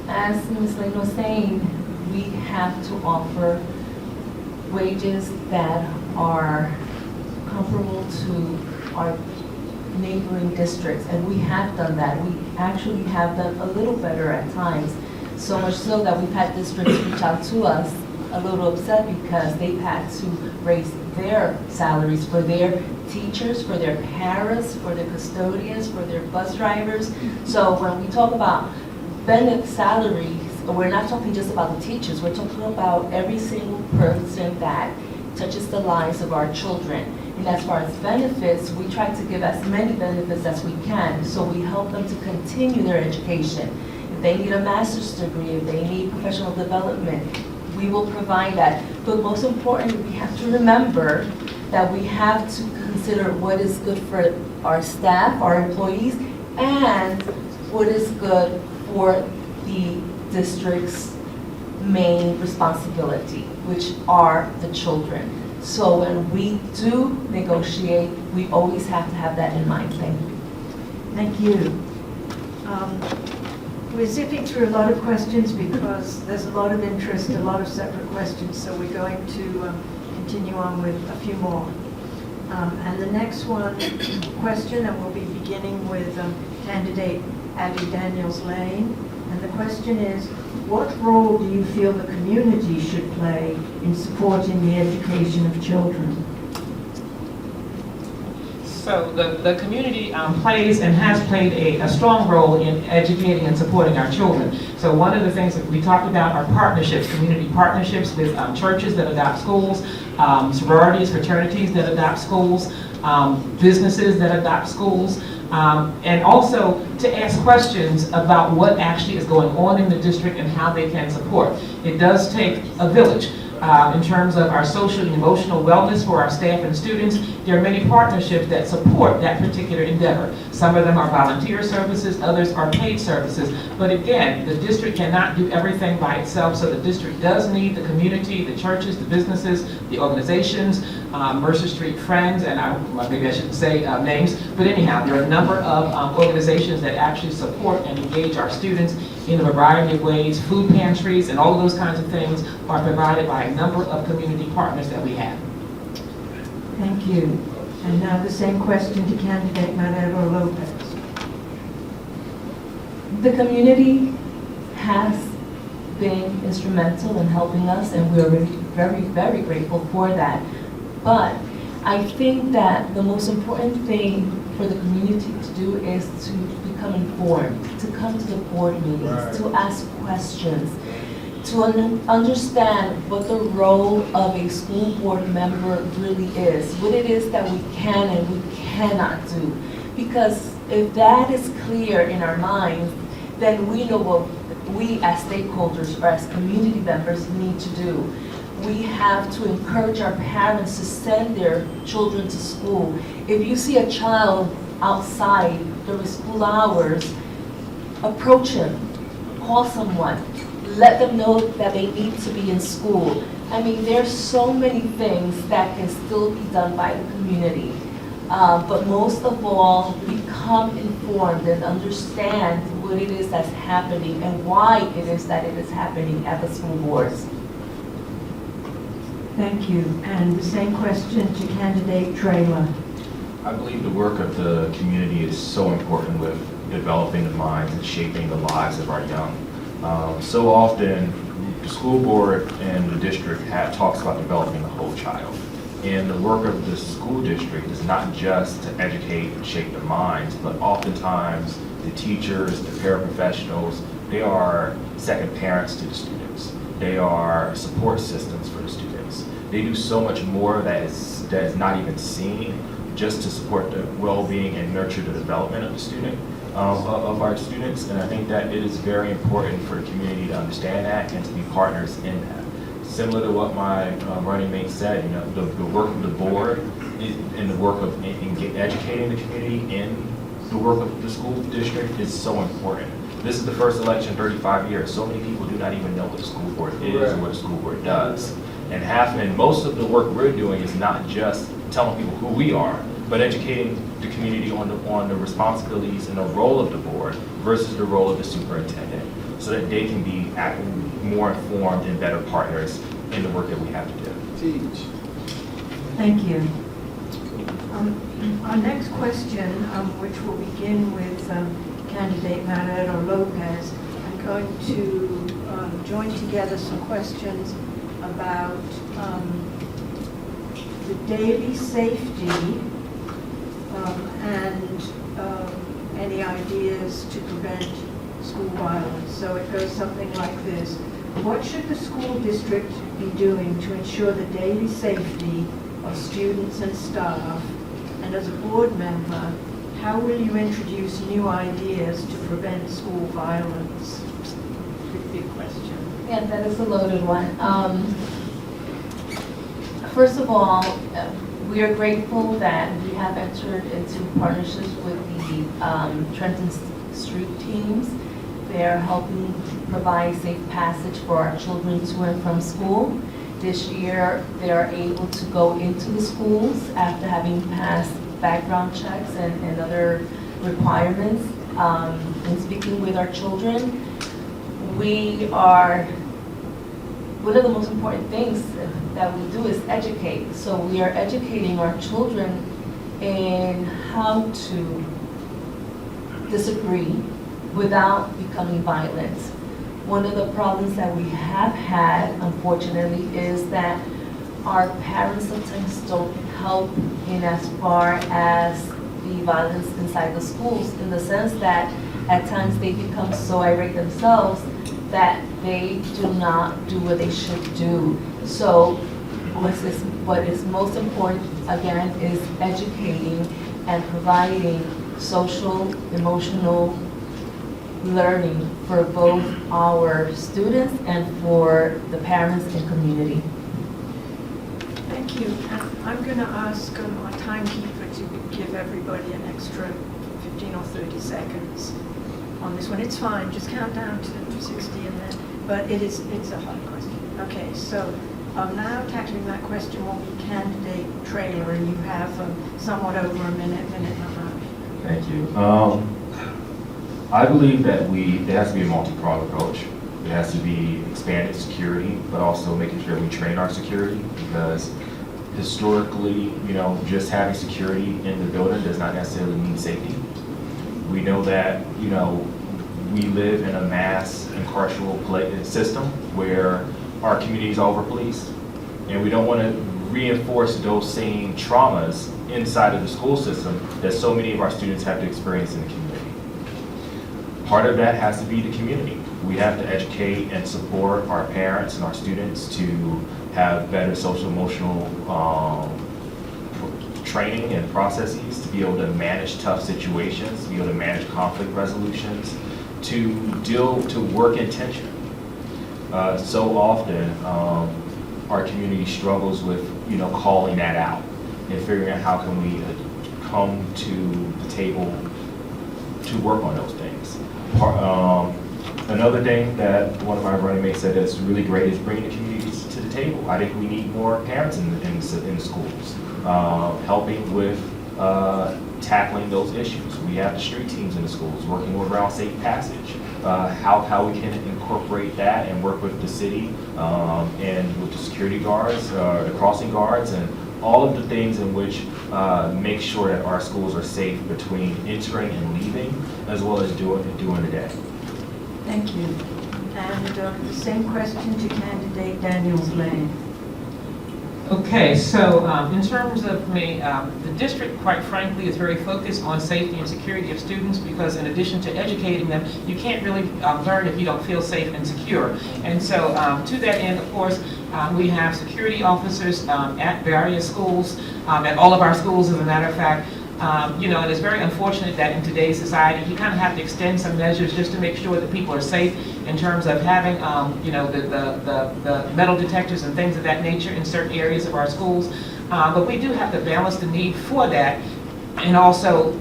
As Ms. Lane was saying, we have to offer wages that are comparable to our neighboring districts, and we have done that. We actually have done a little better at times, so much so that we've had districts reach out to us a little upset because they've had to raise their salaries for their teachers, for their paras, for their custodians, for their bus drivers. So when we talk about benefit salaries, we're not talking just about the teachers, we're talking about every single person that touches the lives of our children. And as far as benefits, we try to give as many benefits as we can, so we help them to continue their education. If they need a master's degree, if they need professional development, we will provide that. But most importantly, we have to remember that we have to consider what is good for our staff, our employees, and what is good for the district's main responsibility, which are the children. So when we do negotiate, we always have to have that in mind. Thank you. Thank you. We're zipping through a lot of questions because there's a lot of interest, a lot of separate questions, so we're going to continue on with a few more. And the next question, and we'll be beginning with candidate Addie Daniels Lane. And the question is, what role do you feel the community should play in supporting the education of children? So the community plays and has played a strong role in educating and supporting our children. So one of the things that we talked about are partnerships, community partnerships with churches that adopt schools, sororities, fraternities that adopt schools, businesses that adopt schools, and also to ask questions about what actually is going on in the district and how they can support. It does take a village. In terms of our social and emotional wellness for our staff and students, there are many partnerships that support that particular endeavor. Some of them are volunteer services, others are paid services. But again, the district cannot do everything by itself, so the district does need the community, the churches, the businesses, the organizations, Mercer Street Friends, and maybe I shouldn't say names, but anyhow, there are a number of organizations that actually support and engage our students in a variety of ways. Food pantries and all of those kinds of things are provided by a number of community partners that we have. Thank you. And now the same question to candidate Marrero Lopez. The community has been instrumental in helping us, and we're very, very grateful for that. But I think that the most important thing for the community to do is to become informed, to come to the board meetings, to ask questions, to understand what the role of a school board member really is, what it is that we can and we cannot do. Because if that is clear in our minds, then we know what we as stakeholders or as community members need to do. We have to encourage our parents to send their children to school. If you see a child outside during school hours, approach him, call someone, let them know that they need to be in school. I mean, there's so many things that can still be done by the community. But most of all, become informed and understand what it is that's happening and why it is that it is happening at the school boards. Thank you. And the same question to candidate Traylor. I believe the work of the community is so important with developing the minds and shaping the lives of our young. So often, the school board and the district talks about developing the whole child. And the work of the school district is not just to educate and shape their minds, but oftentimes the teachers, the paraprofessionals, they are second parents to the students. They are support systems for the students. They do so much more that is not even seen, just to support the well-being and nurture the development of the student, of our students. And I think that it is very important for the community to understand that and to be partners in that. Similar to what my running mate said, the work of the board and the work of educating the community in the work of the school district is so important. This is the first election in 35 years. So many people do not even know what the school board is or what the school board does. And most of the work we're doing is not just telling people who we are, but educating the community on the responsibilities and the role of the board versus the role of the superintendent, so that they can be more informed and better partners in the work that we have to do. Thank you. Our next question, which will begin with candidate Marrero Lopez, I'm going to join together some questions about the daily safety and any ideas to prevent school violence. So it goes something like this. What should the school district be doing to ensure the daily safety of students and staff? And as a board member, how will you introduce new ideas to prevent school violence? Big question. Yeah, that is a loaded one. First of all, we are grateful that we have entered into partnerships with the Trenton street teams. They are helping provide safe passage for our children to and from school. This year, they are able to go into the schools after having passed background checks and other requirements. In speaking with our children, one of the most important things that we do is educate. So we are educating our children in how to disagree without becoming violent. One of the problems that we have had, unfortunately, is that our parents sometimes don't help in as far as the violence inside the schools, in the sense that at times they become so irate themselves that they do not do what they should do. So what is most important, again, is educating and providing social, emotional learning for both our students and for the parents and community. Thank you. I'm going to ask our timekeeper to give everybody an extra 15 or 30 seconds on this one. It's fine, just count down to 60 and then, but it's a hard question. Okay, so now tackling that question will be candidate Traylor, and you have somewhat over a minute and a half. Thank you. I believe that there has to be a multi-pronged approach. There has to be expanded security, but also making sure we train our security, because Historically, just having security in the building does not necessarily mean safety. We know that, we live in a mass incarceral system where our community is over-policed, and we don't want to reinforce those same traumas inside of the school system that so many of our students have to experience in the community. Part of that has to be the community. We have to educate and support our parents and our students to have better social emotional training and processes to be able to manage tough situations, to be able to manage conflict resolutions, to work in tension. So often, our community struggles with, calling that out and figuring out how can we come to the table to work on those things. Another thing that one of my running mates said that's really great is bringing the communities to the table. I think we need more parents in the schools, helping with tackling those issues. We have the street teams in the schools working around safe passage. How we can incorporate that and work with the city and with the security guards, the crossing guards, and all of the things in which make sure that our schools are safe between entering and leaving, as well as doing the day. Thank you. And the same question to candidate Daniels Lane. Okay, so in terms of me, the district, quite frankly, is very focused on safety and security of students because in addition to educating them, you can't really learn if you don't feel safe and secure. And so to that end, of course, we have security officers at various schools, at all of our schools, as a matter of fact. And it's very unfortunate that in today's society, you kind of have to extend some measures just to make sure that people are safe in terms of having, the metal detectors and things of that nature in certain areas of our schools. But we do have to balance the need for that and also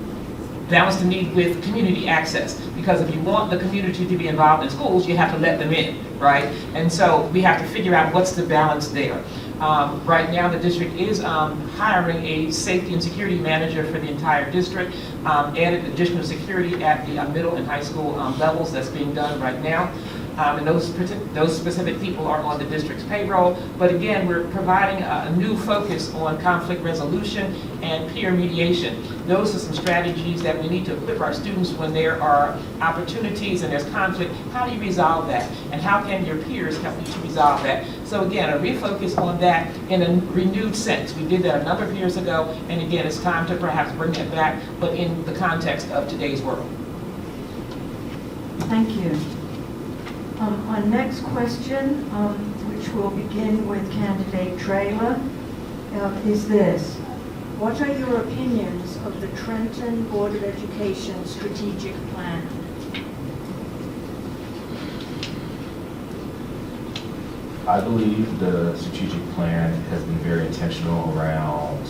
balance the need with community access. Because if you want the community to be involved in schools, you have to let them in, right? And so we have to figure out what's the balance there. Right now, the district is hiring a safety and security manager for the entire district, added additional security at the middle and high school levels. That's being done right now. And those specific people are on the district's payroll. But again, we're providing a new focus on conflict resolution and peer mediation. Those are some strategies that we need to equip our students when there are opportunities and there's conflict. How do you resolve that? And how can your peers help you to resolve that? So again, a refocus on that in a renewed sense. We did that a number of years ago, and again, it's time to perhaps bring that back, but in the context of today's world. Thank you. Our next question, which will begin with candidate Traylor, is this. What are your opinions of the Trenton Board of Education strategic plan? I believe the strategic plan has been very intentional around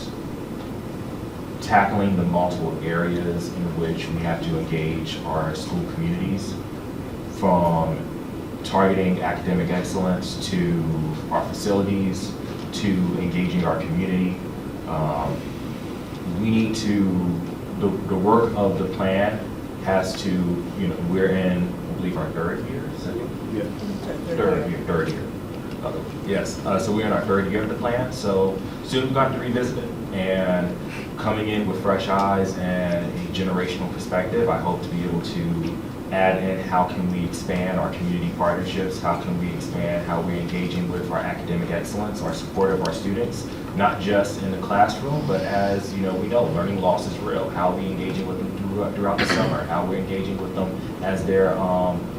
tackling the multiple areas in which we have to engage our school communities, from targeting academic excellence to our facilities to engaging our community. We need to, the work of the plan has to, we're in, I believe, our third year, second? Yeah. Third year. Yes, so we're in our third year of the plan, so soon we're going to revisit it. And coming in with fresh eyes and a generational perspective, I hope to be able to add in how can we expand our community partnerships, how can we expand how we're engaging with our academic excellence, our support of our students, not just in the classroom, but as we know, learning loss is real. How are we engaging with them throughout the summer? How we're engaging with them as they're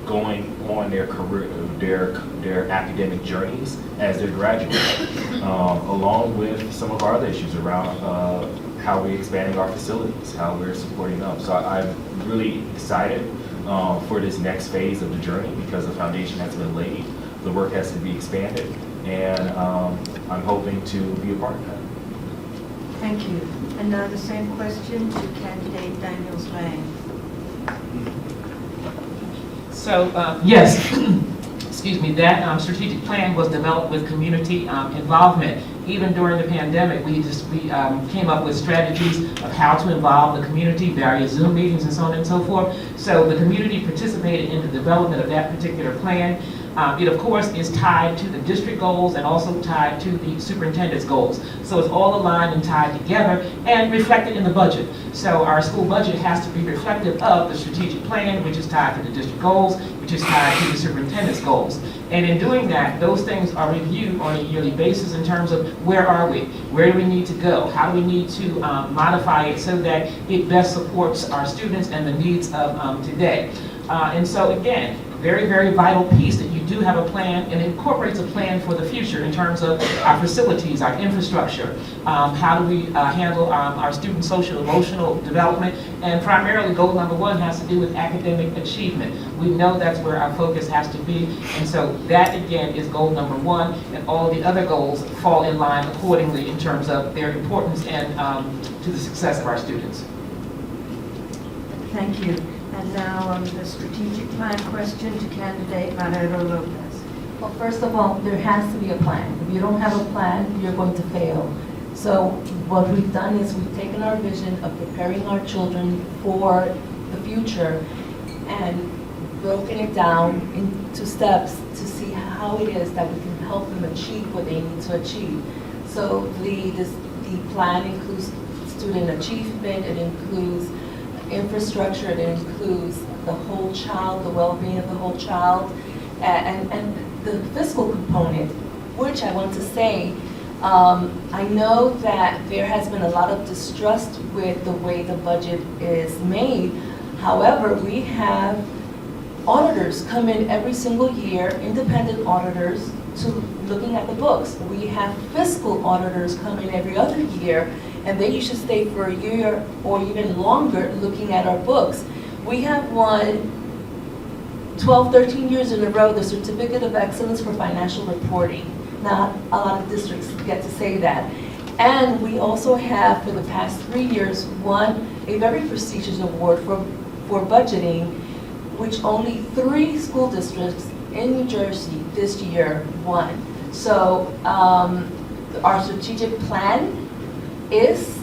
going on their career, their academic journeys as they're graduating, along with some of our other issues around how we're expanding our facilities, how we're supporting them. So I'm really excited for this next phase of the journey because the foundation has been laid, the work has to be expanded, and I'm hoping to be a part of that. Thank you. And now the same question to candidate Daniels Lane. So, yes, excuse me, that strategic plan was developed with community involvement. Even during the pandemic, we came up with strategies of how to involve the community, various Zoom meetings and so on and so forth. So the community participated in the development of that particular plan. It, of course, is tied to the district goals and also tied to the superintendent's goals. So it's all aligned and tied together and reflected in the budget. So our school budget has to be reflective of the strategic plan, which is tied to the district goals, which is tied to the superintendent's goals. And in doing that, those things are reviewed on a yearly basis in terms of where are we? Where do we need to go? How do we need to modify it so that it best supports our students and the needs of today? And so again, very, very vital piece that you do have a plan and incorporates a plan for the future in terms of our facilities, our infrastructure, how do we handle our student social emotional development, and primarily goal number 1 has to do with academic achievement. We know that's where our focus has to be, and so that again is goal number 1, and all the other goals fall in line accordingly in terms of their importance and to the success of our students. Thank you. And now the strategic plan question to candidate Marrero Lopez. Well, first of all, there has to be a plan. If you don't have a plan, you're going to fail. So what we've done is we've taken our vision of preparing our children for the future and broken it down into steps to see how it is that we can help them achieve what they need to achieve. So the plan includes student achievement, it includes infrastructure, it includes the whole child, the well-being of the whole child, and the fiscal component, which I want to say, I know that there has been a lot of distrust with the way the budget is made. However, we have auditors come in every single year, independent auditors, to looking at the books. We have fiscal auditors come in every other year, and they usually stay for a year or even longer looking at our books. We have won 12, 13 years in a row the Certificate of Excellence for Financial Reporting. Not a lot of districts get to say that. And we also have, for the past 3 years, won a very prestigious award for budgeting, which only 3 school districts in New Jersey this year won. So our strategic plan is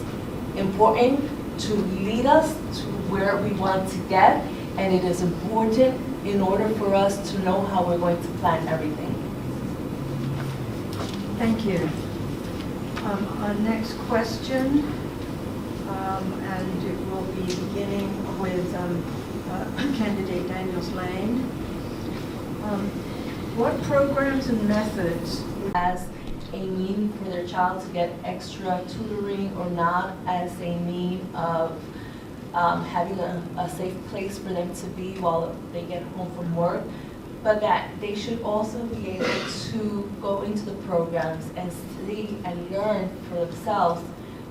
important to lead us to where we want to get, and it is important in order for us to know how we're going to plan everything. Thank you. Our next question, and it will be beginning with candidate Daniels Lane. What programs and methods As a mean for their child to get extra tutoring or not, as a mean of having a safe place for them to be while they get home from work, but that they should also be able to go into the programs and see and learn for themselves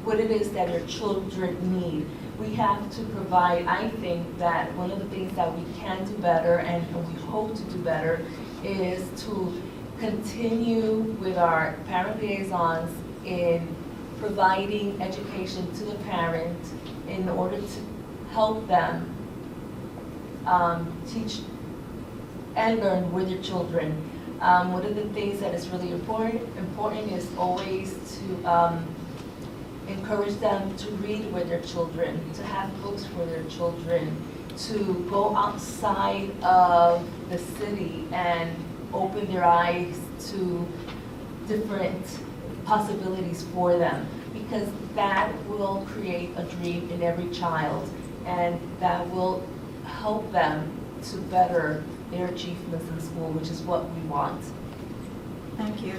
what it is that their children need. We have to provide, I think that one of the things that we can do better and we hope to do better is to continue with our parent liaisons in providing education to the parent in order to help them teach and learn with their children. One of the things that is really important is always to encourage them to read with their children, to have books for their children, to go outside of the city and open their eyes to different possibilities for them, because that will create a dream in every child, and that will help them to better their achievements in school, which is what we want. Thank you.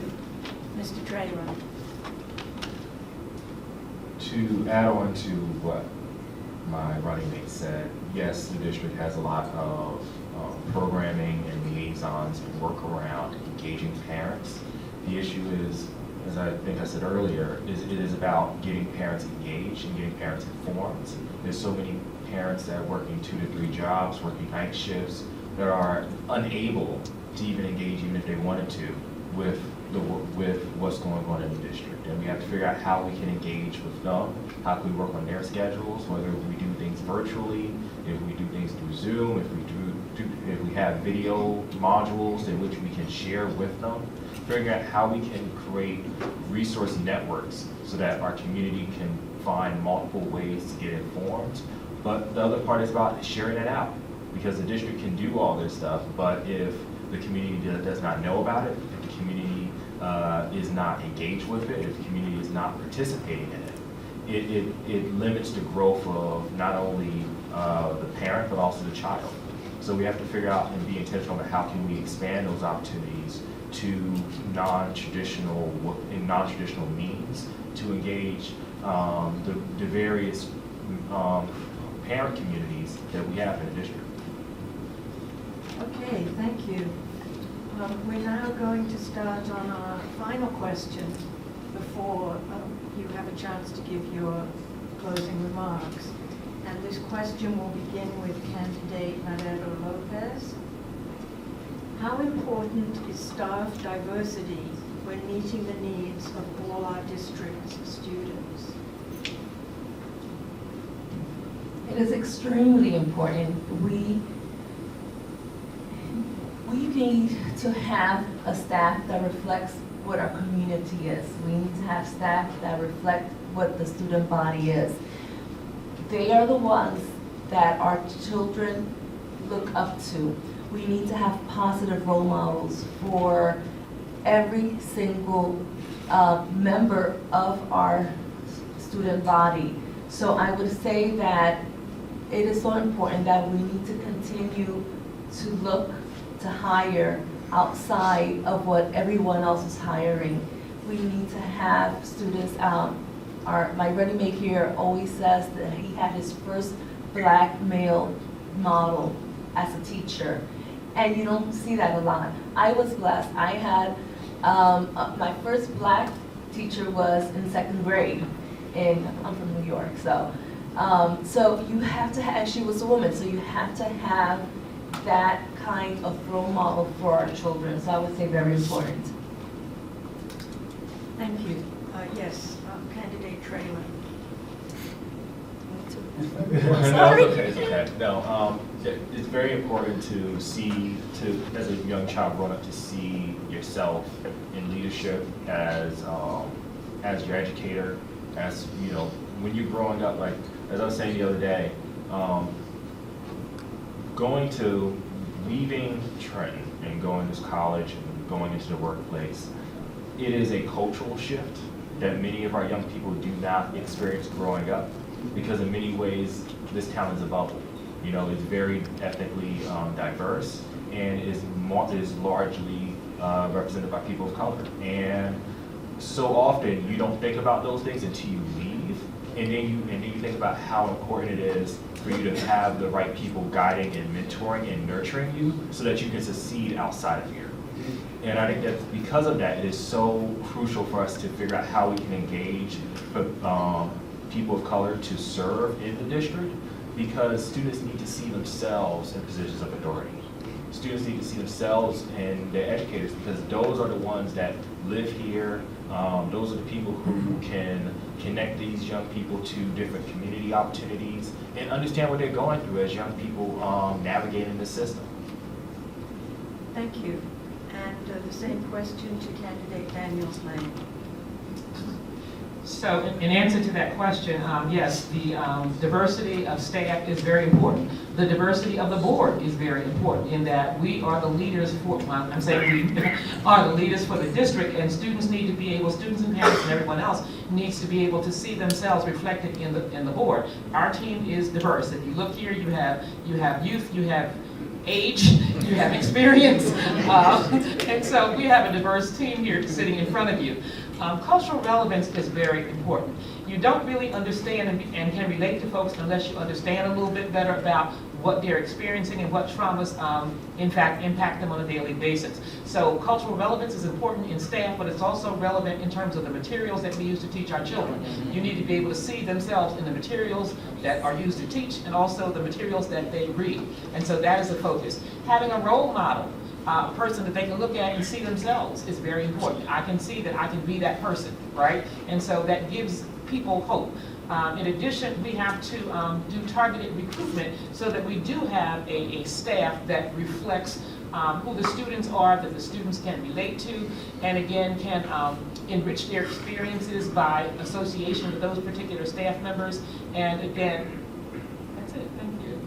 Mr. Traylor. To add on to what my running mate said, yes, the district has a lot of programming and liaisons and work around engaging parents. The issue is, as I think I said earlier, it is about getting parents engaged and getting parents informed. There's so many parents that are working 2 to 3 jobs, working night shifts, that are unable to even engage, even if they wanted to, with what's going on in the district. And we have to figure out how we can engage with them, how can we work on their schedules, whether we do things virtually, if we do things through Zoom, if we have video modules in which we can share with them, figuring out how we can create resource networks so that our community can find multiple ways to get informed. But the other part is about sharing it out, because the district can do all this stuff, but if the community does not know about it, if the community is not engaged with it, if the community is not participating in it, it limits the growth of not only the parent, but also the child. So we have to figure out and be intentional about how can we expand those opportunities to non-traditional means to engage the various parent communities that we have in the district. Okay, thank you. We're now going to start on our final question before you have a chance to give your closing remarks. And this question will begin with candidate Madero Lopez. How important is staff diversity when meeting the needs of all our district's students? It is extremely important. We need to have a staff that reflects what our community is. We need to have staff that reflect what the student body is. They are the ones that our children look up to. We need to have positive role models for every single member of our student body. So I would say that it is so important that we need to continue to look to hire outside of what everyone else is hiring. We need to have students, my running mate here always says that he had his first black male model as a teacher. And you don't see that a lot. I was blessed. I had, my first black teacher was in second grade. I'm from New York, so you have to have, and she was a woman, so you have to have that kind of role model for our children. So I would say very important. Thank you. Yes, candidate Traylor. No, it's okay, it's okay. No, it's very important to see, as a young child growing up, to see yourself in leadership as your educator, as, you know, when you're growing up, like, as I was saying the other day, leaving Trenton and going to college and going into the workplace, it is a cultural shift that many of our young people do not experience growing up, because in many ways, this town is a bubble. You know, it's very ethnically diverse and is largely represented by people of color. And so often, you don't think about those things until you leave, and then you think about how important it is for you to have the right people guiding and mentoring and nurturing you so that you can succeed outside of here. And I think that because of that, it is so crucial for us to figure out how we can engage people of color to serve in the district, because students need to see themselves in positions of authority. Students need to see themselves and their educators, because those are the ones that live here. Those are the people who can connect these young people to different community opportunities and understand what they're going through as young people navigating the system. Thank you. And the same question to candidate Daniels Lane. So in answer to that question, yes, the diversity of staff is very important. The diversity of the board is very important in that we are the leaders for, I'm saying we are the leaders for the district, and students need to be able, students and parents and everyone else needs to be able to see themselves reflected in the board. Our team is diverse. If you look here, you have youth, you have age, you have experience, and so we have a diverse team here sitting in front of you. Cultural relevance is very important. You don't really understand and can relate to folks unless you understand a little bit better about what they're experiencing and what traumas, in fact, impact them on a daily basis. So cultural relevance is important in staff, but it's also relevant in terms of the materials that we use to teach our children. You need to be able to see themselves in the materials that are used to teach and also the materials that they read. And so that is a focus. Having a role model, a person that they can look at and see themselves is very important. I can see that I can be that person, right? And so that gives people hope. In addition, we have to do targeted recruitment so that we do have a staff that reflects who the students are, that the students can relate to, and again, can enrich their experiences by association with those particular staff members. And again, that's it. Thank you.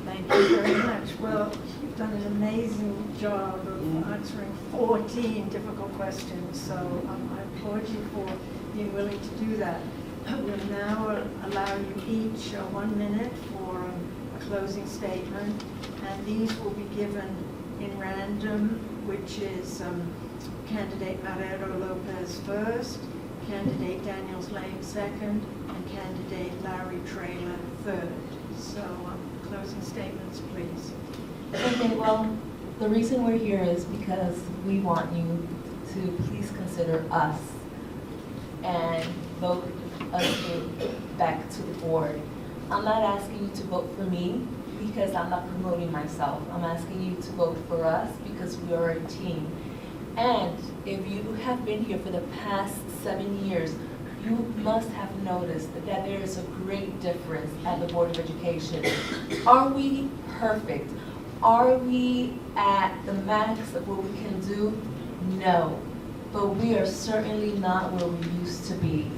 Thank Thank you very much. Well, you've done an amazing job of answering 14 difficult questions, so I applaud you for being willing to do that. We'll now allow you each 1 minute for a closing statement, and these will be given in random, which is candidate Marrero Lopez first, candidate Daniels Lane second, and candidate Larry Traylor third. So closing statements, please. Okay, well, the reason we're here is because we want you to please consider us and vote us back to the board. I'm not asking you to vote for me because I'm not promoting myself. I'm asking you to vote for us because we are a team. And if you have been here for the past 7 years, you must have noticed that there is a great difference at the Board of Education. Are we perfect? Are we at the max of what we can do? No, but we are certainly not where we used to be.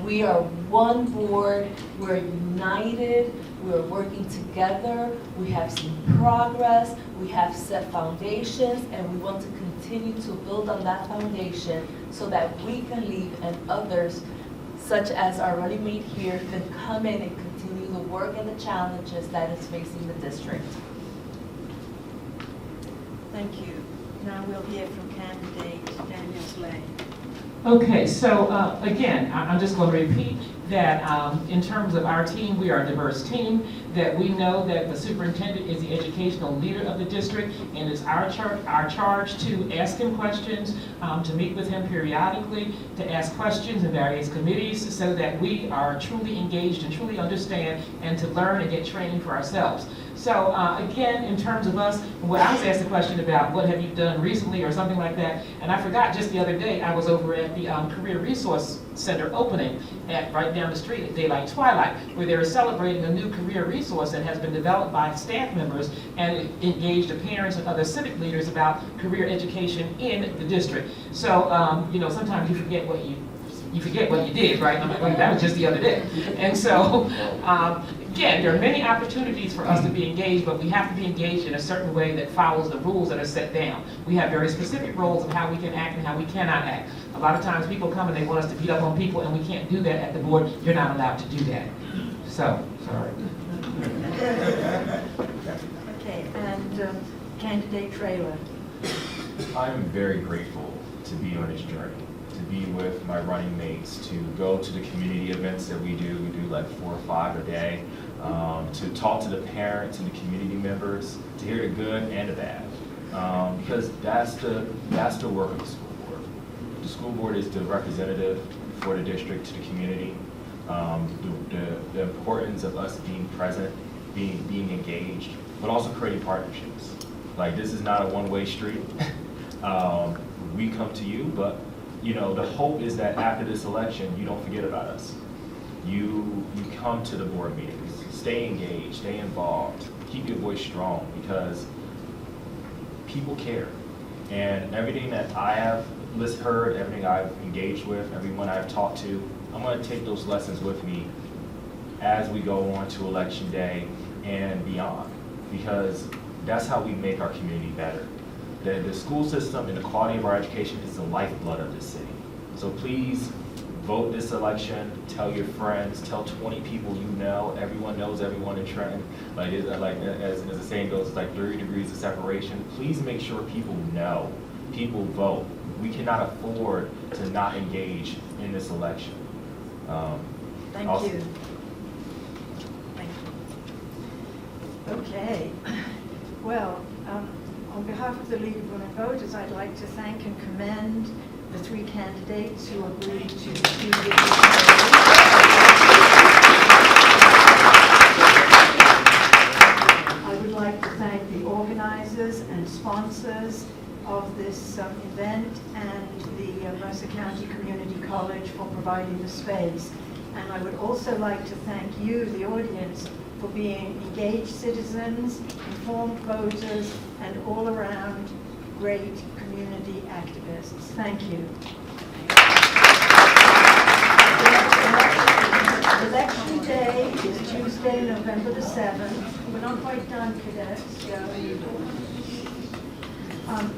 We are one board, we're united, we're working together, we have seen progress, we have set foundations, and we want to continue to build on that foundation so that we can leave and others, such as our running mate here, can come in and continue the work and the challenges that is facing the district. Thank you. Now we'll hear from candidate Daniels Lane. Okay, so again, I'm just going to repeat that in terms of our team, we are a diverse team, that we know that the superintendent is the educational leader of the district, and it's our charge to ask him questions, to meet with him periodically, to ask questions in various committees so that we are truly engaged and truly understand and to learn and get training for ourselves. So again, in terms of us, well, I was asked a question about what have you done recently or something like that, and I forgot just the other day I was over at the Career Resource Center opening at right down the street at Daylight Twilight, where they were celebrating a new career resource that has been developed by staff members and engaged the parents and other civic leaders about career education in the district. So you know, sometimes you forget what you did, right? I'm like, well, that was just the other day. And so, again, there are many opportunities for us to be engaged, but we have to be engaged in a certain way that follows the rules that are set down. We have very specific rules of how we can act and how we cannot act. A lot of times people come and they want us to beat up on people, and we can't do that at the board. You're not allowed to do that. So, sorry. Okay, and candidate Traylor. I'm very grateful to be on this journey, to be with my running mates, to go to the community events that we do like 4 or 5 a day, to talk to the parents and the community members, to hear the good and the bad, because that's the work of the school board. The school board is the representative for the district to the community. The importance of us being present, being engaged, but also creating partnerships. Like, this is not a one-way street. We come to you, but you know, the hope is that after this election, you don't forget about us. You come to the board meetings, stay engaged, stay involved, keep your voice strong, because people care. And everything that I have heard, everything I've engaged with, everyone I've talked to, I'm going to take those lessons with me as we go on to election day and beyond, because that's how we make our community better. The school system and the quality of our education is the lifeblood of this city. So please vote this election, tell your friends, tell 20 people you know. Everyone knows everyone in Trenton. As the saying goes, it's like 30 degrees of separation. Please make sure people know, people vote. We cannot afford to not engage in this election. Thank you. Thank you. Okay. Well, on behalf of the League of Women Voters, I'd like to thank and commend the 3 candidates who agreed to be with us. I would like to thank the organizers and sponsors of this event and the Mercer County Community College for providing the space. And I would also like to thank you, the audience, for being engaged citizens, informed voters, and all-around great community activists. Thank you. Election day is Tuesday, November the 7th. We're not quite done, cadets.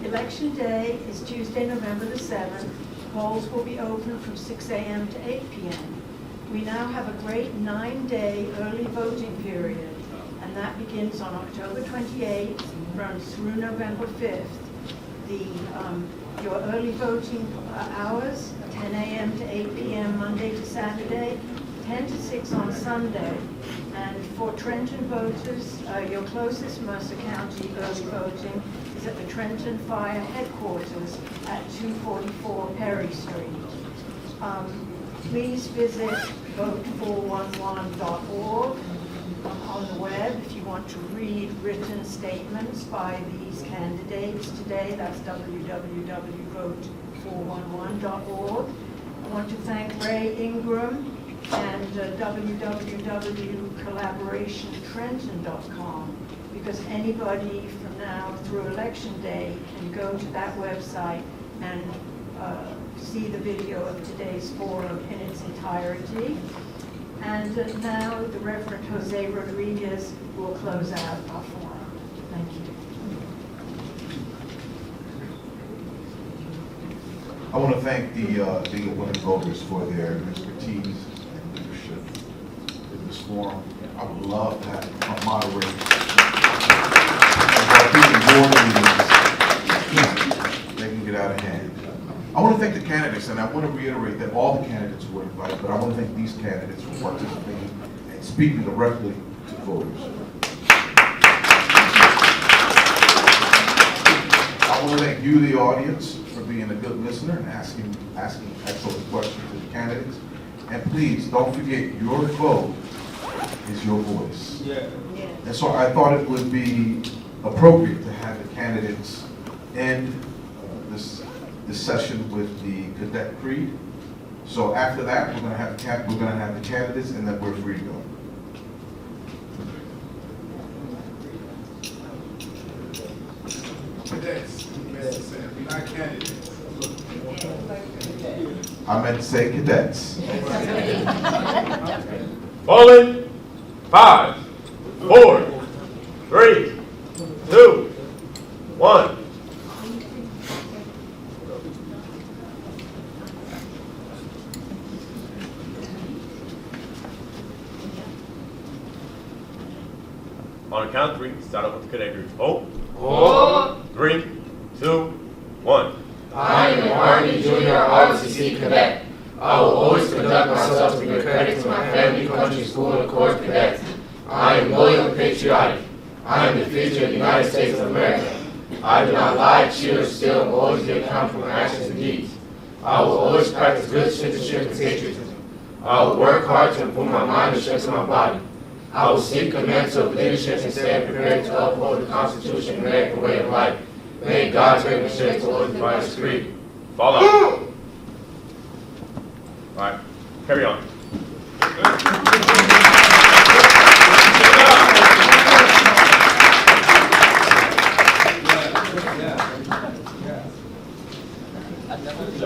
Election day is Tuesday, November the 7th. Polls will be open from 6 a.m. to 8 p.m. We now have a great 9-day early voting period, and that begins on October 28th, runs through November 5th. Your early voting hours, 10 a.m. to 8 p.m. Monday to Saturday, 10 to 6 on Sunday. And for Trenton voters, your closest Mercer County early voting is at the Trenton Fire Headquarters at 244 Perry Street. Please visit vote411.org on the web if you want to read written statements by these candidates today. That's www.vote411.org. I want to thank Ray Ingram and www.collaborationtrenton.com, because anybody from now through Election Day can go to that website and see the video of today's forum in its entirety. And now the Reverend Jose Rodriguez will close out our forum. Thank you. I want to thank the women voters for their expertise and leadership in this forum. I would love to have them moderate board meetings. They can get out of hand. I want to thank the candidates, and I want to reiterate that all the candidates were invited, but I want to thank these candidates for participating and speaking directly to voters. I want to thank you, the audience, for being a good listener and asking excellent questions to the candidates. And please, don't forget, your vote is your voice. Yeah. And so I thought it would be appropriate to have the candidates end this session with the cadet creed. So after that, we're going to have the candidates, and then we're free to go. Cadets, we're not candidates. I meant to say cadets. Falling. 5, 4, 3, 2, 1. On a count of 3, start off with the cadet groups. Hold. 3, 2, 1. I am an Army Junior ROTC cadet. I will always conduct myself to give credit to my family, country, school, and corps cadets. I am loyal and patriotic. I am the future of the United States of America. I do not lie, cheat, or steal, and will always give account for my actions and deeds. I will always practice good citizenship and patriotism. I will work hard to improve my mind and strengthen my body. I will seek commands of leadership and stand prepared to uphold the Constitution and American way of life. May God's great strength to order by His creed. Fall out. All right, carry on.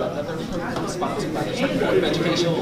Another sponsored by the Board of Education.